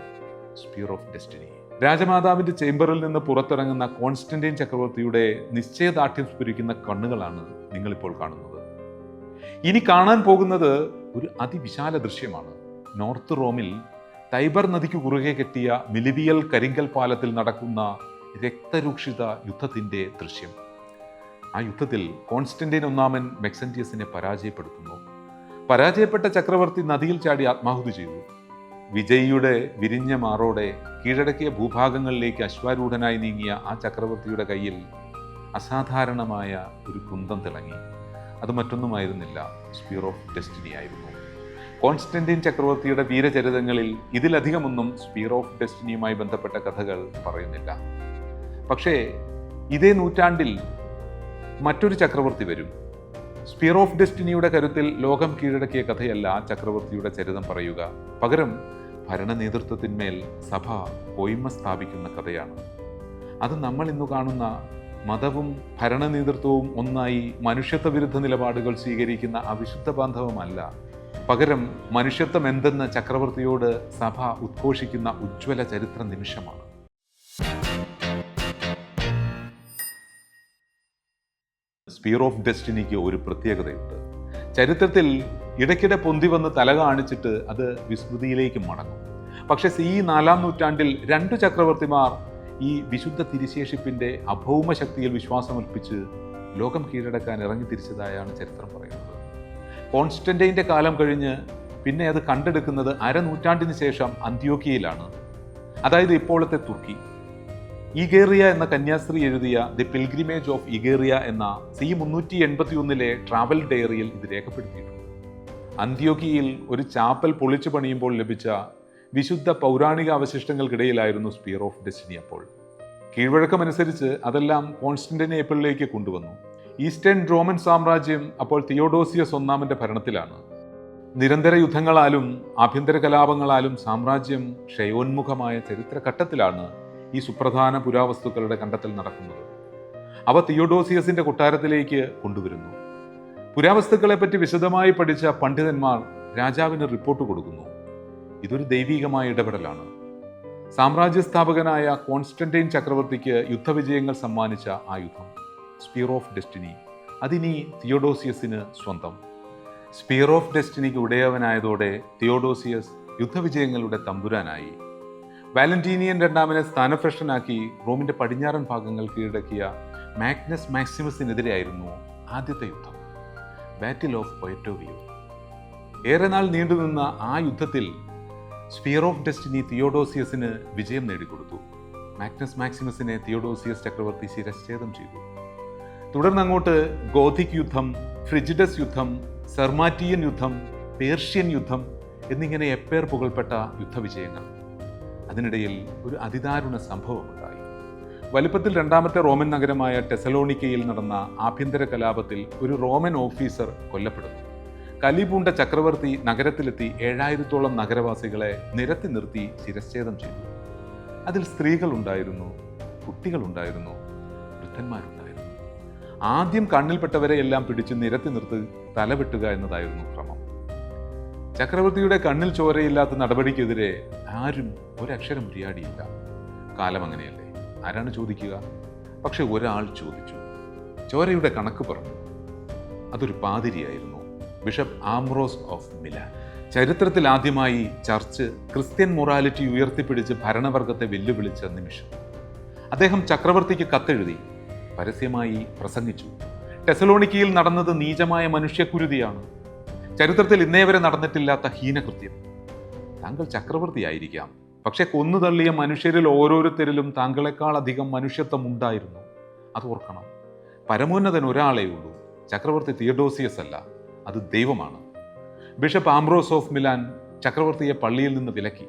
സ്പിയർ ഓഫ് ഡെസ്റ്റിനി. രാജമാതാവിൻ്റെ ചേംബറിൽ നിന്ന് പുറത്തിറങ്ങുന്ന കോൺസ്റ്റന്റൈൻ ചക്രവർത്തിയുടെ നിശ്ചയദാർഢ്യം സ്ഫുരിക്കുന്ന കണ്ണുകളാണ് നിങ്ങളിപ്പോൾ കാണുന്നത്. ഇനി കാണാൻ പോകുന്നത് ഒരു അതിവിശാല ദൃശ്യമാണ്. നോർത്ത് റോമിൽ ടൈബർ നദിക്ക് കുറുകെ കെട്ടിയ മിലിവിയൽ കരിങ്കൽ പാലത്തിൽ നടക്കുന്ന രക്തരൂക്ഷിത യുദ്ധത്തിൻ്റെ ദൃശ്യം. ആ യുദ്ധത്തിൽ കോൺസ്റ്റന്റൈൻ ഒന്നാമൻ മെക്സെന്റിയസിനെ പരാജയപ്പെടുത്തുന്നു. പരാജയപ്പെട്ട ചക്രവർത്തി നദിയിൽ ചാടി ആത്മാഹുതി ചെയ്തു. വിജയിയുടെ വിരിഞ്ഞ മാറോടെ കീഴടക്കിയ ഭൂഭാഗങ്ങളിലേക്ക് അശ്വാരൂഢനായി നീങ്ങിയ ആ ചക്രവർത്തിയുടെ കയ്യിൽ അസാധാരണമായ ഒരു കുന്തം തിളങ്ങി. അത് മറ്റൊന്നുമായിരുന്നില്ല, സ്പിയർ ഓഫ് ഡെസ്റ്റിനി ആയിരുന്നു. കോൺസ്റ്റന്റൈൻ ചക്രവർത്തിയുടെ വീരചരിതങ്ങളിൽ ഇതിലധികമൊന്നും സ്പിയർ ഓഫ് ഡെസ്റ്റിനിയുമായി ബന്ധപ്പെട്ട കഥകൾ പറയുന്നില്ല. പക്ഷേ ഇതേ നൂറ്റാണ്ടിൽ മറ്റൊരു ചക്രവർത്തി വരും. സ്പിയർ ഓഫ് ഡെസ്റ്റിനിയുടെ കരുത്തിൽ ലോകം കീഴടക്കിയ കഥയല്ല ആ ചക്രവർത്തിയുടെ ചരിതം പറയുക. പകരം ഭരണ നേതൃത്വത്തിന്മേൽ സഭ കോയ്മ സ്ഥാപിക്കുന്ന കഥയാണ്. അത് നമ്മൾ ഇന്നു കാണുന്ന മതവും ഭരണ നേതൃത്വവും ഒന്നായി മനുഷ്യത്വ വിരുദ്ധ നിലപാടുകൾ സ്വീകരിക്കുന്ന അവിശുദ്ധ ബാന്ധവമല്ല. പകരം മനുഷ്യത്വം എന്തെന്ന് ചക്രവർത്തിയോട് സഭ ഉദ്ഘോഷിക്കുന്ന ഉജ്ജ്വല ചരിത്ര നിമിഷമാണ്. സ്പിയർ ഓഫ് ഡെസ്റ്റിനിക്ക് ഒരു പ്രത്യേകതയുണ്ട്. ചരിത്രത്തിൽ ഇടയ്ക്കിടെ പൊന്തി വന്ന് തല കാണിച്ചിട്ട് അത് വിസ്മൃതിയിലേക്ക് മടങ്ങും. പക്ഷെ ഈ 4-ാം നൂറ്റാണ്ടിൽ 2 ചക്രവർത്തിമാർ ഈ വിശുദ്ധ തിരുശേഷിപ്പിന്റെ അഭൗമ ശക്തിയിൽ വിശ്വാസമർപ്പിച്ച് ലോകം കീഴടക്കാൻ ഇറങ്ങി തിരിച്ചതായാണ് ചരിത്രം പറയുന്നത്. കോൺസ്റ്റന്റൈൻ്റെ കാലം കഴിഞ്ഞ് പിന്നെ അത് കണ്ടെടുക്കുന്നത് അരനൂറ്റാണ്ടിന് ശേഷം അന്ത്യോക്യയിലാണ്, അതായത് ഇപ്പോഴത്തെ തുർക്കി. ഈഗേറിയ എന്ന കന്യാസ്ത്രീ എഴുതിയ ദി പിൽഗ്രിമേജ് ഓഫ് ഈഗേറിയ എന്ന C381 ട്രാവൽ ഡയറിയിൽ ഇത് രേഖപ്പെടുത്തിയിട്ടുണ്ട്. അന്ത്യോക്യയിൽ ഒരു ചാപ്പൽ പൊളിച്ചു പണിയുമ്പോൾ ലഭിച്ച വിശുദ്ധ പൗരാണിക അവശിഷ്ടങ്ങൾക്കിടയിലായിരുന്നു സ്പിയർ ഓഫ് ഡെസ്റ്റിനി. അപ്പോൾ കീഴ്വഴക്കമനുസരിച്ച് അതെല്ലാം കോൺസ്റ്റന്റിനോപ്പിളിലേക്ക് കൊണ്ടുവന്നു. ഈസ്റ്റേൺ റോമൻ സാമ്രാജ്യം അപ്പോൾ തിയോഡോസിയസ് ഒന്നാമന്റെ ഭരണത്തിലാണ്. നിരന്തര യുദ്ധങ്ങളാലും ആഭ്യന്തര കലാപങ്ങളാലും സാമ്രാജ്യം ക്ഷയോന്മുഖമായ ചരിത്രഘട്ടത്തിലാണ് ഈ സുപ്രധാന പുരാവസ്തുക്കളുടെ കണ്ടെത്തൽ നടക്കുന്നത്. അവ തിയോഡോസിയസിന്റെ കൊട്ടാരത്തിലേക്ക് കൊണ്ടുവരുന്നു. പുരാവസ്തുക്കളെപ്പറ്റി വിശദമായി പഠിച്ച പണ്ഡിതന്മാർ രാജാവിന് റിപ്പോർട്ട് കൊടുക്കുന്നു. ഇതൊരു ദൈവീകമായ ഇടപെടലാണ്. സാമ്രാജ്യ സ്ഥാപകനായ കോൺസ്റ്റന്റൈൻ ചക്രവർത്തിക്ക് യുദ്ധവിജയങ്ങൾ സമ്മാനിച്ച ആ യുദ്ധം, സ്പിയർ ഓഫ് ഡെസ്റ്റിനി, അതിനി തിയോഡോസിയസിന് സ്വന്തം. Sphere of ഡെസ്റ്റിനിക്ക് ഉടയവനായതോടെ തിയോഡോസിയസ് യുദ്ധവിജയങ്ങളുടെ തമ്പുരാനായി. വാലന്റീനിയൻ രണ്ടാമനെ സ്ഥാനഭ്രഷ്ടനാക്കി റോമിന്റെ പടിഞ്ഞാറൻ ഭാഗങ്ങൾ കീഴടക്കിയ മാഗ്നസ് മാക്സിമസിനെതിരെയായിരുന്നു ആദ്യത്തെ യുദ്ധം, ബാറ്റിൽ ഓഫ് പൊയറ്റോവിയോ. ഏറെ നാൾ നീണ്ടുനിന്ന ആ യുദ്ധത്തിൽ സ്പിയർ ഓഫ് ഡെസ്റ്റിനി തിയോഡോസിയസിന് വിജയം നേടിക്കൊടുത്തു. മാഗ്നസ് മാക്സിമസിനെ തിയോഡോസിയസ് ചക്രവർത്തി ശിരച്ഛേദം ചെയ്തു. തുടർന്നങ്ങോട്ട് ഗോഥിക് യുദ്ധം, ഫ്രിജിഡസ് യുദ്ധം, സെർമാറ്റിയൻ യുദ്ധം, പേർഷ്യൻ യുദ്ധം എന്നിങ്ങനെ എപ്പേർ പുകൾപ്പെട്ട യുദ്ധവിജയങ്ങൾ. അതിനിടയിൽ ഒരു അതിദാരുണ സംഭവമുണ്ടായി. വലിപ്പത്തിൽ 2ാമത്തെ റോമൻ നഗരമായ ടെസലോണിക്കയിൽ നടന്ന ആഭ്യന്തര കലാപത്തിൽ ഒരു റോമൻ ഓഫീസർ കൊല്ലപ്പെടുന്നു. കലിപൂണ്ട ചക്രവർത്തി നഗരത്തിലെത്തി 7000-ഓളം നഗരവാസികളെ നിരത്തി നിർത്തി ശിരച്ഛേദം ചെയ്തു. അതിൽ സ്ത്രീകളുണ്ടായിരുന്നു, കുട്ടികളുണ്ടായിരുന്നു, വൃദ്ധന്മാരുണ്ടായിരുന്നു. ആദ്യം കണ്ണിൽപ്പെട്ടവരെ എല്ലാം പിടിച്ച് നിരത്തി നിർത്തി തലവെട്ടുക എന്നതായിരുന്നു ക്രമം. ചക്രവർത്തിയുടെ കണ്ണിൽ ചോരയില്ലാത്ത നടപടിക്കെതിരെ ആരും ഒരക്ഷരം ഉരിയാടിയില്ല. കാലം അങ്ങനെയല്ലേ, ആരാണ് ചോദിക്കുക? പക്ഷെ ഒരാൾ ചോദിച്ചു. ചോരയുടെ കണക്ക് പറഞ്ഞു. അതൊരു പാതിരിയായിരുന്നു, ബിഷപ്പ് ആംബ്രോസ് ഓഫ് മിലാൻ. ചരിത്രത്തിൽ ആദ്യമായി ചർച്ച് ക്രിസ്ത്യൻ മൊറാലിറ്റി ഉയർത്തിപ്പിടിച്ച് ഭരണവർഗത്തെ വെല്ലുവിളിച്ച നിമിഷം. അദ്ദേഹം ചക്രവർത്തിക്ക് കത്തെഴുതി, പരസ്യമായി പ്രസംഗിച്ചു. ടെസലോണിക്കയിൽ നടന്നത് നീചമായ മനുഷ്യക്കുരുതിയാണ്, ചരിത്രത്തിൽ ഇന്നേ വരെ നടന്നിട്ടില്ലാത്ത ഹീനകൃത്യം. താങ്കൾ ചക്രവർത്തിയായിരിക്കാം, പക്ഷെ കൊന്നുതള്ളിയ മനുഷ്യരിൽ ഓരോരുത്തരിലും താങ്കളെക്കാൾ അധികം മനുഷ്യത്വം ഉണ്ടായിരുന്നു. അത് ഓർക്കണം. പരമോന്നതൻ ഒരാളേ ഉള്ളൂ, ചക്രവർത്തി തിയോഡോസിയസ് അല്ല, അത് ദൈവമാണ്. ബിഷപ്പ് ആംബ്രോസ് ഓഫ് മിലാൻ ചക്രവർത്തിയെ പള്ളിയിൽ നിന്ന് വിലക്കി.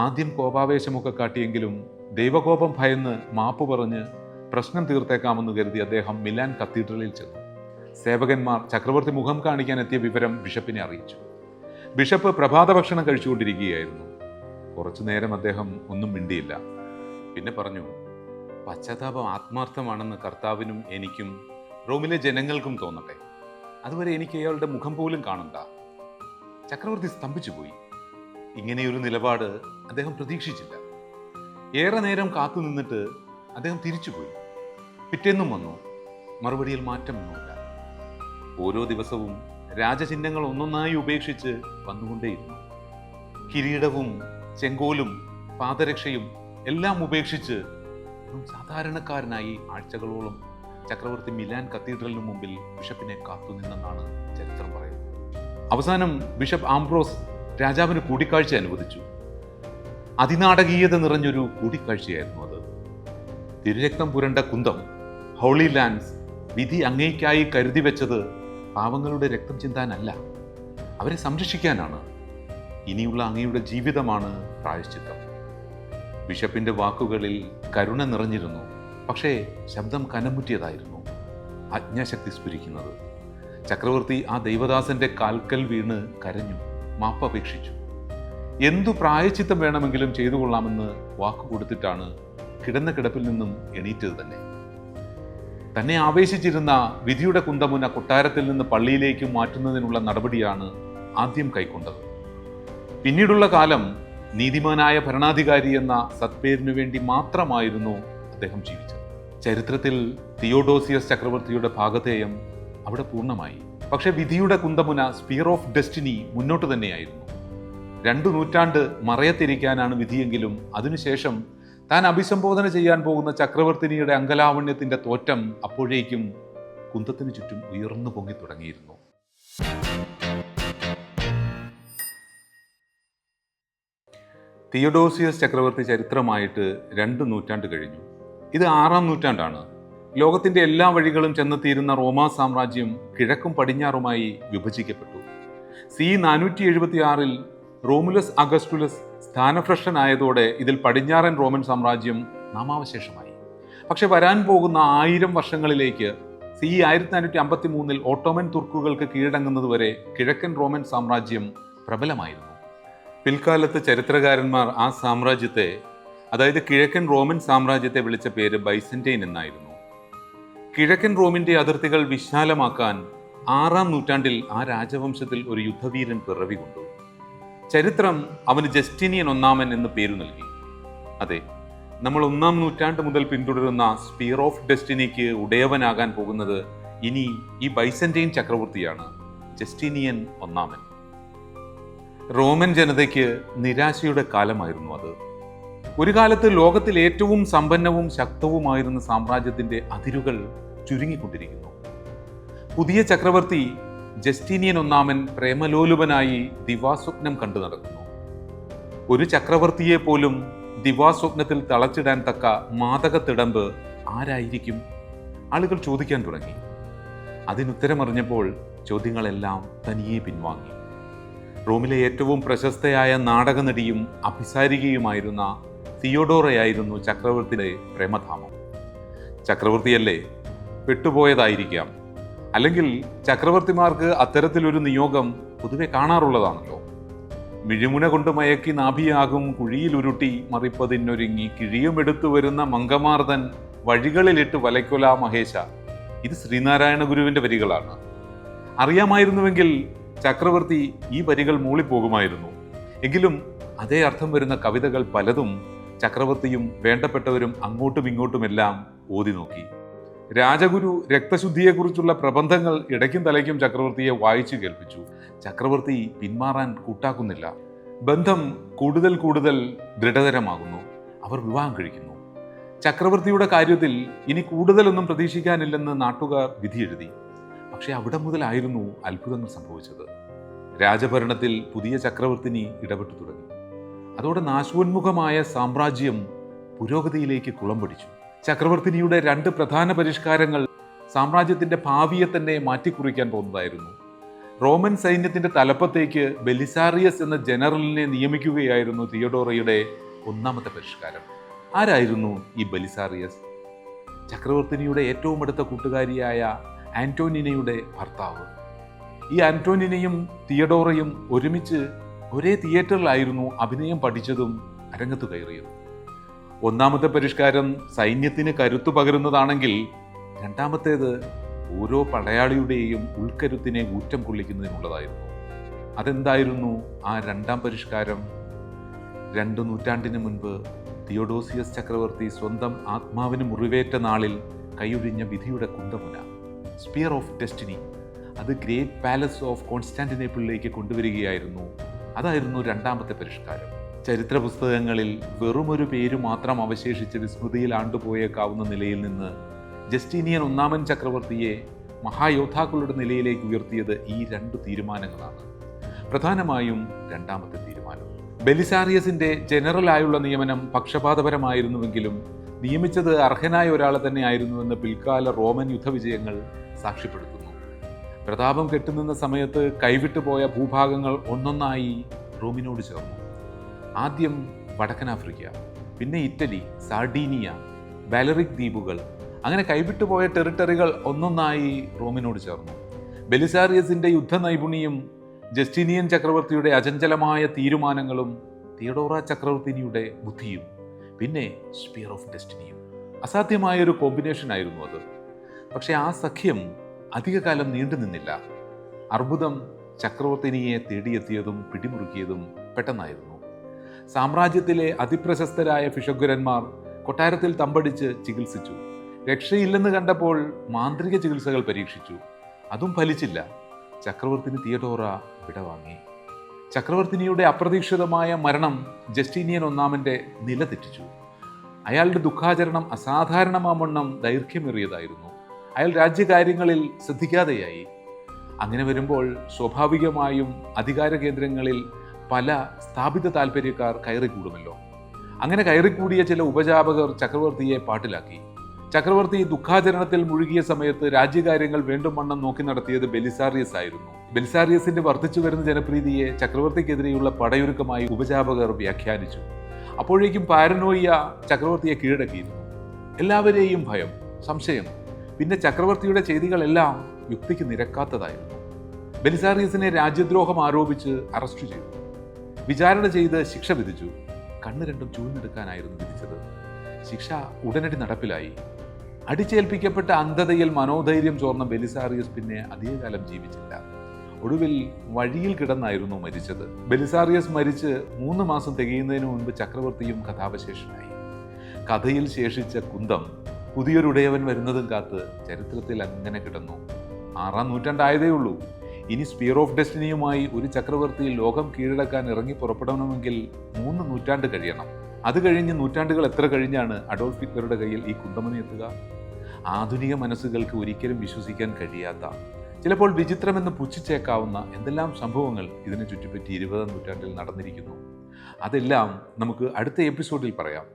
ആദ്യം കോപാവേശമൊക്കെ കാട്ടിയെങ്കിലും ദൈവകോപം ഭയന്ന് മാപ്പ് പറഞ്ഞ് പ്രശ്നം തീർത്തേക്കാമെന്ന് കരുതി അദ്ദേഹം മിലാൻ കത്തീഡ്രലിൽ ചെന്നു. സേവകന്മാർ ചക്രവർത്തി മുഖം കാണിക്കാൻ എത്തിയ വിവരം ബിഷപ്പിനെ അറിയിച്ചു. ബിഷപ്പ് പ്രഭാത ഭക്ഷണം കഴിച്ചുകൊണ്ടിരിക്കുകയായിരുന്നു. കുറച്ചു നേരം അദ്ദേഹം ഒന്നും മിണ്ടിയില്ല. പിന്നെ പറഞ്ഞു, പശ്ചാത്താപം ആത്മാർത്ഥമാണെന്ന് കർത്താവിനും എനിക്കും റോമിലെ ജനങ്ങൾക്കും തോന്നട്ടെ. അതുവരെ എനിക്ക് അയാളുടെ മുഖം പോലും കാണണ്ട. ചക്രവർത്തി സ്തംഭിച്ചുപോയി. ഇങ്ങനെയൊരു നിലപാട് അദ്ദേഹം പ്രതീക്ഷിച്ചില്ല. ഏറെ നേരം കാത്തു നിന്നിട്ട് അദ്ദേഹം തിരിച്ചുപോയി. പിറ്റേന്നും വന്നു. മറുപടിയിൽ മാറ്റമൊന്നുമില്ല. ഓരോ ദിവസവും രാജചിഹ്നങ്ങൾ ഒന്നൊന്നായി ഉപേക്ഷിച്ച് വന്നുകൊണ്ടേയിരുന്നു. കിരീടവും ചെങ്കോലും പാദരക്ഷയും എല്ലാം ഉപേക്ഷിച്ച് സാധാരണക്കാരനായി ആഴ്ചകളോളം ചക്രവർത്തി മിലാൻ കത്തീഡ്രലിന് മുമ്പിൽ ബിഷപ്പിനെ കാത്തുനിന്നെന്നാണ് ചരിത്രം പറയുന്നത്. അവസാനം ബിഷപ്പ് ആംബ്രോസ് രാജാവിന് കൂടിക്കാഴ്ച അനുവദിച്ചു. അതിനാടകീയത നിറഞ്ഞൊരു കൂടിക്കാഴ്ചയായിരുന്നു അത്. തിരുരക്തം പുരണ്ട കുന്തം, ഹോളി ലാൻഡ്സ്, വിധി അങ്ങേയ്ക്കായി കരുതി വെച്ചത് പാവങ്ങളുടെ രക്തം ചിന്താനല്ല, അവരെ സംരക്ഷിക്കാനാണ്. ഇനിയുള്ള അങ്ങയുടെ ജീവിതമാണ് പ്രായശ്ചിത്തം. ബിഷപ്പിന്റെ വാക്കുകളിൽ കരുണ നിറഞ്ഞിരുന്നു, പക്ഷേ ശബ്ദം കനമുറ്റിയതായിരുന്നു, ആജ്ഞാശക്തി സ്ഫുരിക്കുന്നത്. ചക്രവർത്തി ആ ദൈവദാസന്റെ കാൽക്കൽ വീണ് കരഞ്ഞു, മാപ്പപേക്ഷിച്ചു. എന്തു പ്രായശ്ചിത്തം വേണമെങ്കിലും ചെയ്തു കൊള്ളാമെന്ന് വാക്കുകൊടുത്തിട്ടാണ് കിടന്ന കിടപ്പിൽ നിന്നും എണീറ്റത് തന്നെ. തന്നെ ആവേശിച്ചിരുന്ന വിധിയുടെ കുന്തമുന കൊട്ടാരത്തിൽ നിന്ന് പള്ളിയിലേക്ക് മാറ്റുന്നതിനുള്ള നടപടിയാണ് ആദ്യം കൈക്കൊണ്ടത്. പിന്നീടുള്ള കാലം നീതിമാനായ ഭരണാധികാരി എന്ന സത്പേരിനു വേണ്ടി മാത്രമായിരുന്നു അദ്ദേഹം ജീവിച്ചത്. ചരിത്രത്തിൽ തിയോഡോസിയസ് ചക്രവർത്തിയുടെ ഭാഗധേയം അവിടെ പൂർണ്ണമായി. പക്ഷെ വിധിയുടെ കുന്തമുന, സ്പിയർ ഓഫ് ഡെസ്റ്റിനി, മുന്നോട്ട് തന്നെയായിരുന്നു. 2 നൂറ്റാണ്ട് മറയത്തിരിക്കാനാണ് വിധിയെങ്കിലും അതിനുശേഷം താൻ അഭിസംബോധന ചെയ്യാൻ പോകുന്ന ചക്രവർത്തിനിയുടെ അങ്കലാവണ്യത്തിന്റെ തോറ്റം അപ്പോഴേക്കും കുന്തത്തിനു ചുറ്റും ഉയർന്നു പൊങ്ങി തുടങ്ങിയിരുന്നു. തിയോഡോസിയസ് ചക്രവർത്തി ചരിത്രമായിട്ട് 2 നൂറ്റാണ്ട് കഴിഞ്ഞു. ഇത് 6-ാം നൂറ്റാണ്ടാണ്. ലോകത്തിന്റെ എല്ലാ വഴികളും ചെന്നെത്തിയിരുന്ന റോമാ സാമ്രാജ്യം കിഴക്കും പടിഞ്ഞാറുമായി വിഭജിക്കപ്പെട്ടു. സി 476 റോമുലസ് അഗസ്റ്റുലസ് സ്ഥാനഭ്രഷ്ടനായതോടെ ഇതിൽ പടിഞ്ഞാറൻ റോമൻ സാമ്രാജ്യം നാമാവശേഷമായി. പക്ഷെ വരാൻ പോകുന്ന 1000 വർഷങ്ങളിലേക്ക് സി 1453 ഓട്ടോമൻ തുർക്കുകൾക്ക് കീഴടങ്ങുന്നതുവരെ കിഴക്കൻ റോമൻ സാമ്രാജ്യം പ്രബലമായിരുന്നു. പിൽക്കാലത്ത് ചരിത്രകാരന്മാർ ആ സാമ്രാജ്യത്തെ, അതായത് കിഴക്കൻ റോമൻ സാമ്രാജ്യത്തെ വിളിച്ച പേര് ബൈസന്റൈൻ എന്നായിരുന്നു. കിഴക്കൻ റോമിന്റെ അതിർത്തികൾ വിശാലമാക്കാൻ 6-ാം നൂറ്റാണ്ടിൽ ആ രാജവംശത്തിൽ ഒരു യുദ്ധവീരൻ പിറവി കൊണ്ടു. ചരിത്രം അവന് ജസ്റ്റിനിയൻ ഒന്നാമൻ എന്ന് പേരു നൽകി. അതെ, നമ്മൾ 1-ാം നൂറ്റാണ്ട് മുതൽ പിന്തുടരുന്ന സ്പിയർ ഓഫ് ഡെസ്റ്റിനിക്ക് ഉടയവനാകാൻ പോകുന്നത് ഇനി ഈ ബൈസന്റൈൻ ചക്രവർത്തിയാണ്, ജസ്റ്റിനിയൻ ഒന്നാമൻ. റോമൻ ജനതയ്ക്ക് നിരാശയുടെ കാലമായിരുന്നു അത്. ഒരു കാലത്ത് ലോകത്തിൽ ഏറ്റവും സമ്പന്നവും ശക്തവുമായിരുന്ന സാമ്രാജ്യത്തിന്റെ അതിരുകൾ ചുരുങ്ങിക്കൊണ്ടിരിക്കുന്നു. പുതിയ ചക്രവർത്തി ജസ്റ്റിനിയൻ ഒന്നാമൻ പ്രേമലോലുപനായി ദിവാസ്വപ്നം കണ്ടു നടക്കുന്നു. ഒരു ചക്രവർത്തിയെ പോലും ദിവാസ്വപ്നത്തിൽ തളച്ചിടാൻ തക്ക മാദകത്തിടമ്പ് ആരായിരിക്കും? ആളുകൾ ചോദിക്കാൻ തുടങ്ങി. അതിനുത്തരമറിഞ്ഞപ്പോൾ ചോദ്യങ്ങളെല്ലാം തനിയെ പിൻവാങ്ങി. റോമിലെ ഏറ്റവും പ്രശസ്തയായ നാടകനടിയും അഭിസാരികയുമായിരുന്ന തിയോഡോറയായിരുന്നു ചക്രവർത്തിയുടെ പ്രേമധാമം. ചക്രവർത്തിയല്ലേ, പെട്ടുപോയതായിരിക്കാം. അല്ലെങ്കിൽ ചക്രവർത്തിമാർക്ക് അത്തരത്തിലൊരു നിയോഗം പൊതുവെ കാണാറുള്ളതാണല്ലോ. മിഴിമുന കൊണ്ട് മയക്കി നാഭിയാകും കുഴിയിലുരുട്ടി മറിപ്പതിനൊരുങ്ങി കിഴിയുമെടുത്തു വരുന്ന മംഗമാർദ്ദൻ വഴികളിലിട്ട് വലയ്ക്കൊല മഹേശ. ഇത് ശ്രീനാരായണ ഗുരുവിന്റെ വരികളാണ്. അറിയാമായിരുന്നുവെങ്കിൽ ചക്രവർത്തി ഈ വരികൾ മൂളിപ്പോകുമായിരുന്നു. എങ്കിലും അതേ അർത്ഥം വരുന്ന കവിതകൾ പലതും ചക്രവർത്തിയും വേണ്ടപ്പെട്ടവരും അങ്ങോട്ടും ഇങ്ങോട്ടുമെല്ലാം ഓതി നോക്കി. രാജഗുരു രക്തശുദ്ധിയെക്കുറിച്ചുള്ള പ്രബന്ധങ്ങൾ ഇടയ്ക്കും തലയ്ക്കും ചക്രവർത്തിയെ വായിച്ചു കേൾപ്പിച്ചു. ചക്രവർത്തി പിന്മാറാൻ കൂട്ടാക്കുന്നില്ല. ബന്ധം കൂടുതൽ കൂടുതൽ ദൃഢതരമാകുന്നു. അവർ വിവാഹം കഴിക്കുന്നു. ചക്രവർത്തിയുടെ കാര്യത്തിൽ ഇനി കൂടുതലൊന്നും പ്രതീക്ഷിക്കാനില്ലെന്ന് നാട്ടുകാർ വിധിയെഴുതി. പക്ഷെ അവിടെ മുതലായിരുന്നു അത്ഭുതങ്ങൾ സംഭവിച്ചത്. രാജഭരണത്തിൽ പുതിയ ചക്രവർത്തിനി ഇടപെട്ടു തുടങ്ങി. അതോടെ നാശോന്മുഖമായ സാമ്രാജ്യം പുരോഗതിയിലേക്ക് കുളം പിടിച്ചു. ചക്രവർത്തിനിയുടെ 2 പ്രധാന പരിഷ്കാരങ്ങൾ സാമ്രാജ്യത്തിന്റെ ഭാവിയെ തന്നെ മാറ്റിക്കുറിക്കാൻ പോകുന്നതായിരുന്നു. റോമൻ സൈന്യത്തിന്റെ തലപ്പത്തേക്ക് ബെലിസാറിയസ് എന്ന ജനറലിനെ നിയമിക്കുകയായിരുന്നു തിയോഡോറയുടെ 1ാമത്തെ പരിഷ്കാരം. ആരായിരുന്നു ഈ ബെലിസാറിയസ്? ചക്രവർത്തിനിയുടെ ഏറ്റവും അടുത്ത കൂട്ടുകാരിയായ ആന്റോനിനയുടെ ഭർത്താവ്. ഈ ആന്റോനിനയും തിയഡോറയും ഒരുമിച്ച് ഒരേ തിയേറ്ററിലായിരുന്നു അഭിനയം പഠിച്ചതും അരങ്ങത്തു കയറിയതും. 1ാമത്തെ പരിഷ്കാരം സൈന്യത്തിന് കരുത്തു പകരുന്നതാണെങ്കിൽ 2ാമത്തേത് ഓരോ പടയാളിയുടെയും ഉൾക്കരുത്തിനെ ഊറ്റം കൊള്ളിക്കുന്നതിനുള്ളതായിരുന്നു. അതെന്തായിരുന്നു ആ 2ാം പരിഷ്കാരം? 2 നൂറ്റാണ്ടിന് മുൻപ് തിയോഡോസിയസ് ചക്രവർത്തി സ്വന്തം ആത്മാവിന് മുറിവേറ്റ നാളിൽ കൈയൊഴിഞ്ഞ വിധിയുടെ കുന്തമുന, സ്പിയർ ഓഫ് ഡെസ്റ്റിനി, അത് ഗ്രേറ്റ് പാലസ് ഓഫ് കോൺസ്റ്റാന്റിനോപ്പിളിലേക്ക് കൊണ്ടുവരികയായിരുന്നു. അതായിരുന്നു 2ാമത്തെ പരിഷ്കാരം. ചരിത്ര പുസ്തകങ്ങളിൽ വെറുമൊരു പേര് മാത്രം അവശേഷിച്ച് വിസ്മൃതിയിൽ ആണ്ടുപോയേക്കാവുന്ന നിലയിൽ നിന്ന് ജസ്റ്റിനിയൻ 1ാമൻ ചക്രവർത്തിയെ മഹായോദ്ധാക്കളുടെ നിലയിലേക്ക് ഉയർത്തിയത് ഈ 2 തീരുമാനങ്ങളാണ്. പ്രധാനമായും 2ാമത്തെ തീരുമാനം. ബെലിസാറിയസിന്റെ ജനറലായുള്ള നിയമനം പക്ഷപാതപരമായിരുന്നുവെങ്കിലും നിയമിച്ചത് അർഹനായ ഒരാളെ തന്നെ ആയിരുന്നുവെന്ന് പിൽക്കാല റോമൻ യുദ്ധവിജയങ്ങൾ സാക്ഷ്യപ്പെടുത്തുന്നു. പ്രതാപം കെട്ടുനിന്ന സമയത്ത് കൈവിട്ടുപോയ ഭൂഭാഗങ്ങൾ ഒന്നൊന്നായി റോമിനോട് ചേർന്നു. ആദ്യം വടക്കൻ ആഫ്രിക്ക, പിന്നെ ഇറ്റലി, സാർഡീനിയ, ബാലറിക് ദ്വീപുകൾ, അങ്ങനെ കൈവിട്ടുപോയ ടെറിട്ടറികൾ ഒന്നൊന്നായി റോമിനോട് ചേർന്നു. ബെലിസാറിയസിന്റെ യുദ്ധ നൈപുണ്യം, ജസ്റ്റിനിയൻ ചക്രവർത്തിയുടെ അചഞ്ചലമായ തീരുമാനങ്ങളും തിയഡോറ ചക്രവർത്തിനിയുടെ ബുദ്ധിയും, പിന്നെ സ്പിയർ ഓഫ് ഡെസ്റ്റിനിയും. അസാധ്യമായൊരു കോമ്പിനേഷൻ ആയിരുന്നു അത്. പക്ഷെ ആ സഖ്യം അധികകാലം നീണ്ടു നിന്നില്ല. അർബുദം ചക്രവർത്തിനിയെ തേടിയെത്തിയതും പിടിമുറുക്കിയതും പെട്ടെന്നായിരുന്നു. സാമ്രാജ്യത്തിലെ അതിപ്രശസ്തരായ ഭിഷഗ്വരന്മാർ കൊട്ടാരത്തിൽ തമ്പടിച്ച് ചികിത്സിച്ചു. രക്ഷയില്ലെന്ന് കണ്ടപ്പോൾ മാന്ത്രിക ചികിത്സകൾ പരീക്ഷിച്ചു. അതും ഫലിച്ചില്ല. ചക്രവർത്തിനി തിയഡോറ വിടവാങ്ങി. ചക്രവർത്തിനിയുടെ അപ്രതീക്ഷിതമായ മരണം ജസ്റ്റീനിയൻ ഒന്നാമൻ്റെ നില തെറ്റിച്ചു. അയാളുടെ ദുഃഖാചരണം അസാധാരണമാവണ്ണം ദൈർഘ്യമേറിയതായിരുന്നു. അയാൾ രാജ്യകാര്യങ്ങളിൽ ശ്രദ്ധിക്കാതെയായി. അങ്ങനെ വരുമ്പോൾ സ്വാഭാവികമായും അധികാര കേന്ദ്രങ്ങളിൽ പല സ്ഥാപിത താല്പര്യക്കാർ കയറിക്കൂടുമല്ലോ. അങ്ങനെ കയറിക്കൂടിയ ചില ഉപജാപകർ ചക്രവർത്തിയെ പാട്ടിലാക്കി. ചക്രവർത്തി ദുഃഖാചരണത്തിൽ മുഴുകിയ സമയത്ത് രാജ്യകാര്യങ്ങൾ വേണ്ടും വണ്ണം നോക്കി നടത്തിയത് ബെലിസാറിയസ് ആയിരുന്നു. ബെലിസാറിയസിന്റെ വർദ്ധിച്ചു വരുന്ന ജനപ്രീതിയെ ചക്രവർത്തിക്കെതിരെയുള്ള പടയൊരുക്കമായി ഉപജാപകർ വ്യാഖ്യാനിച്ചു. അപ്പോഴേക്കും പാരനോയിയ ചക്രവർത്തിയെ കീഴടക്കിയിരുന്നു. എല്ലാവരെയും ഭയം, സംശയം, പിന്നെ ചക്രവർത്തിയുടെ ചെയ്തികളെല്ലാം യുക്തിക്ക് നിരക്കാത്തതായിരുന്നു. ബെലിസാറിയസിനെ രാജ്യദ്രോഹം ആരോപിച്ച് അറസ്റ്റ് ചെയ്തു. വിചാരണ ചെയ്ത് ശിക്ഷ വിധിച്ചു. കണ്ണ് രണ്ടും ചൂഴ്ന്നെടുക്കാനായിരുന്നു വിധിച്ചത്. ശിക്ഷ ഉടനടി നടപ്പിലായി. അടിച്ചേൽപ്പിക്കപ്പെട്ട അന്ധതയിൽ മനോധൈര്യം ചോർന്ന ബെലിസാറിയസ് പിന്നെ അധികകാലം ജീവിച്ചില്ല. ഒടുവിൽ വഴിയിൽ കിടന്നായിരുന്നു മരിച്ചത്. ബെലിസാറിയസ് മരിച്ച് 3 മാസം തികയുന്നതിന് മുൻപ് ചക്രവർത്തിയും കഥാവശേഷനായി. കഥയിൽ ശേഷിച്ച കുന്തം പുതിയൊരുടയവൻ വരുന്നതും കാത്ത് ചരിത്രത്തിൽ അങ്ങനെ കിടന്നു. 6-ാം നൂറ്റാണ്ടായതേ ഉള്ളൂ. ഇനി സ്പിയർ ഓഫ് ഡെസ്റ്റിനിയുമായി ഒരു ചക്രവർത്തി ലോകം കീഴടക്കാൻ ഇറങ്ങി പുറപ്പെടണമെങ്കിൽ 3 നൂറ്റാണ്ട് കഴിയണം. അത് കഴിഞ്ഞ് നൂറ്റാണ്ടുകൾ എത്ര കഴിഞ്ഞാണ് അഡോൾഫ് ഹിറ്റ്ലറുടെ കയ്യിൽ ഈ കുന്തമണി എത്തുക? ആധുനിക മനസ്സുകൾക്ക് ഒരിക്കലും വിശ്വസിക്കാൻ കഴിയാത്ത, ചിലപ്പോൾ വിചിത്രമെന്ന് പുച്ഛിച്ചേക്കാവുന്ന എന്തെല്ലാം സംഭവങ്ങൾ ഇതിനെ ചുറ്റിപ്പറ്റി 20-ാം നൂറ്റാണ്ടിൽ നടന്നിരിക്കുന്നു. അതെല്ലാം നമുക്ക് അടുത്ത എപ്പിസോഡിൽ പറയാം.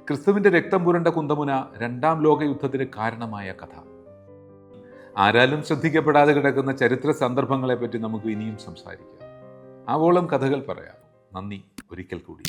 ക്രിസ്തുവിൻ്റെ രക്തം പുരണ്ട കുന്തമുന 2-ാം ലോകയുദ്ധത്തിന് കാരണമായ കഥ. ആരാലും ശ്രദ്ധിക്കപ്പെടാതെ കിടക്കുന്ന ചരിത്ര സന്ദർഭങ്ങളെപ്പറ്റി നമുക്ക് ഇനിയും സംസാരിക്കാം. ആവോളം കഥകൾ പറയാം. നന്ദി ഒരിക്കൽ കൂടി.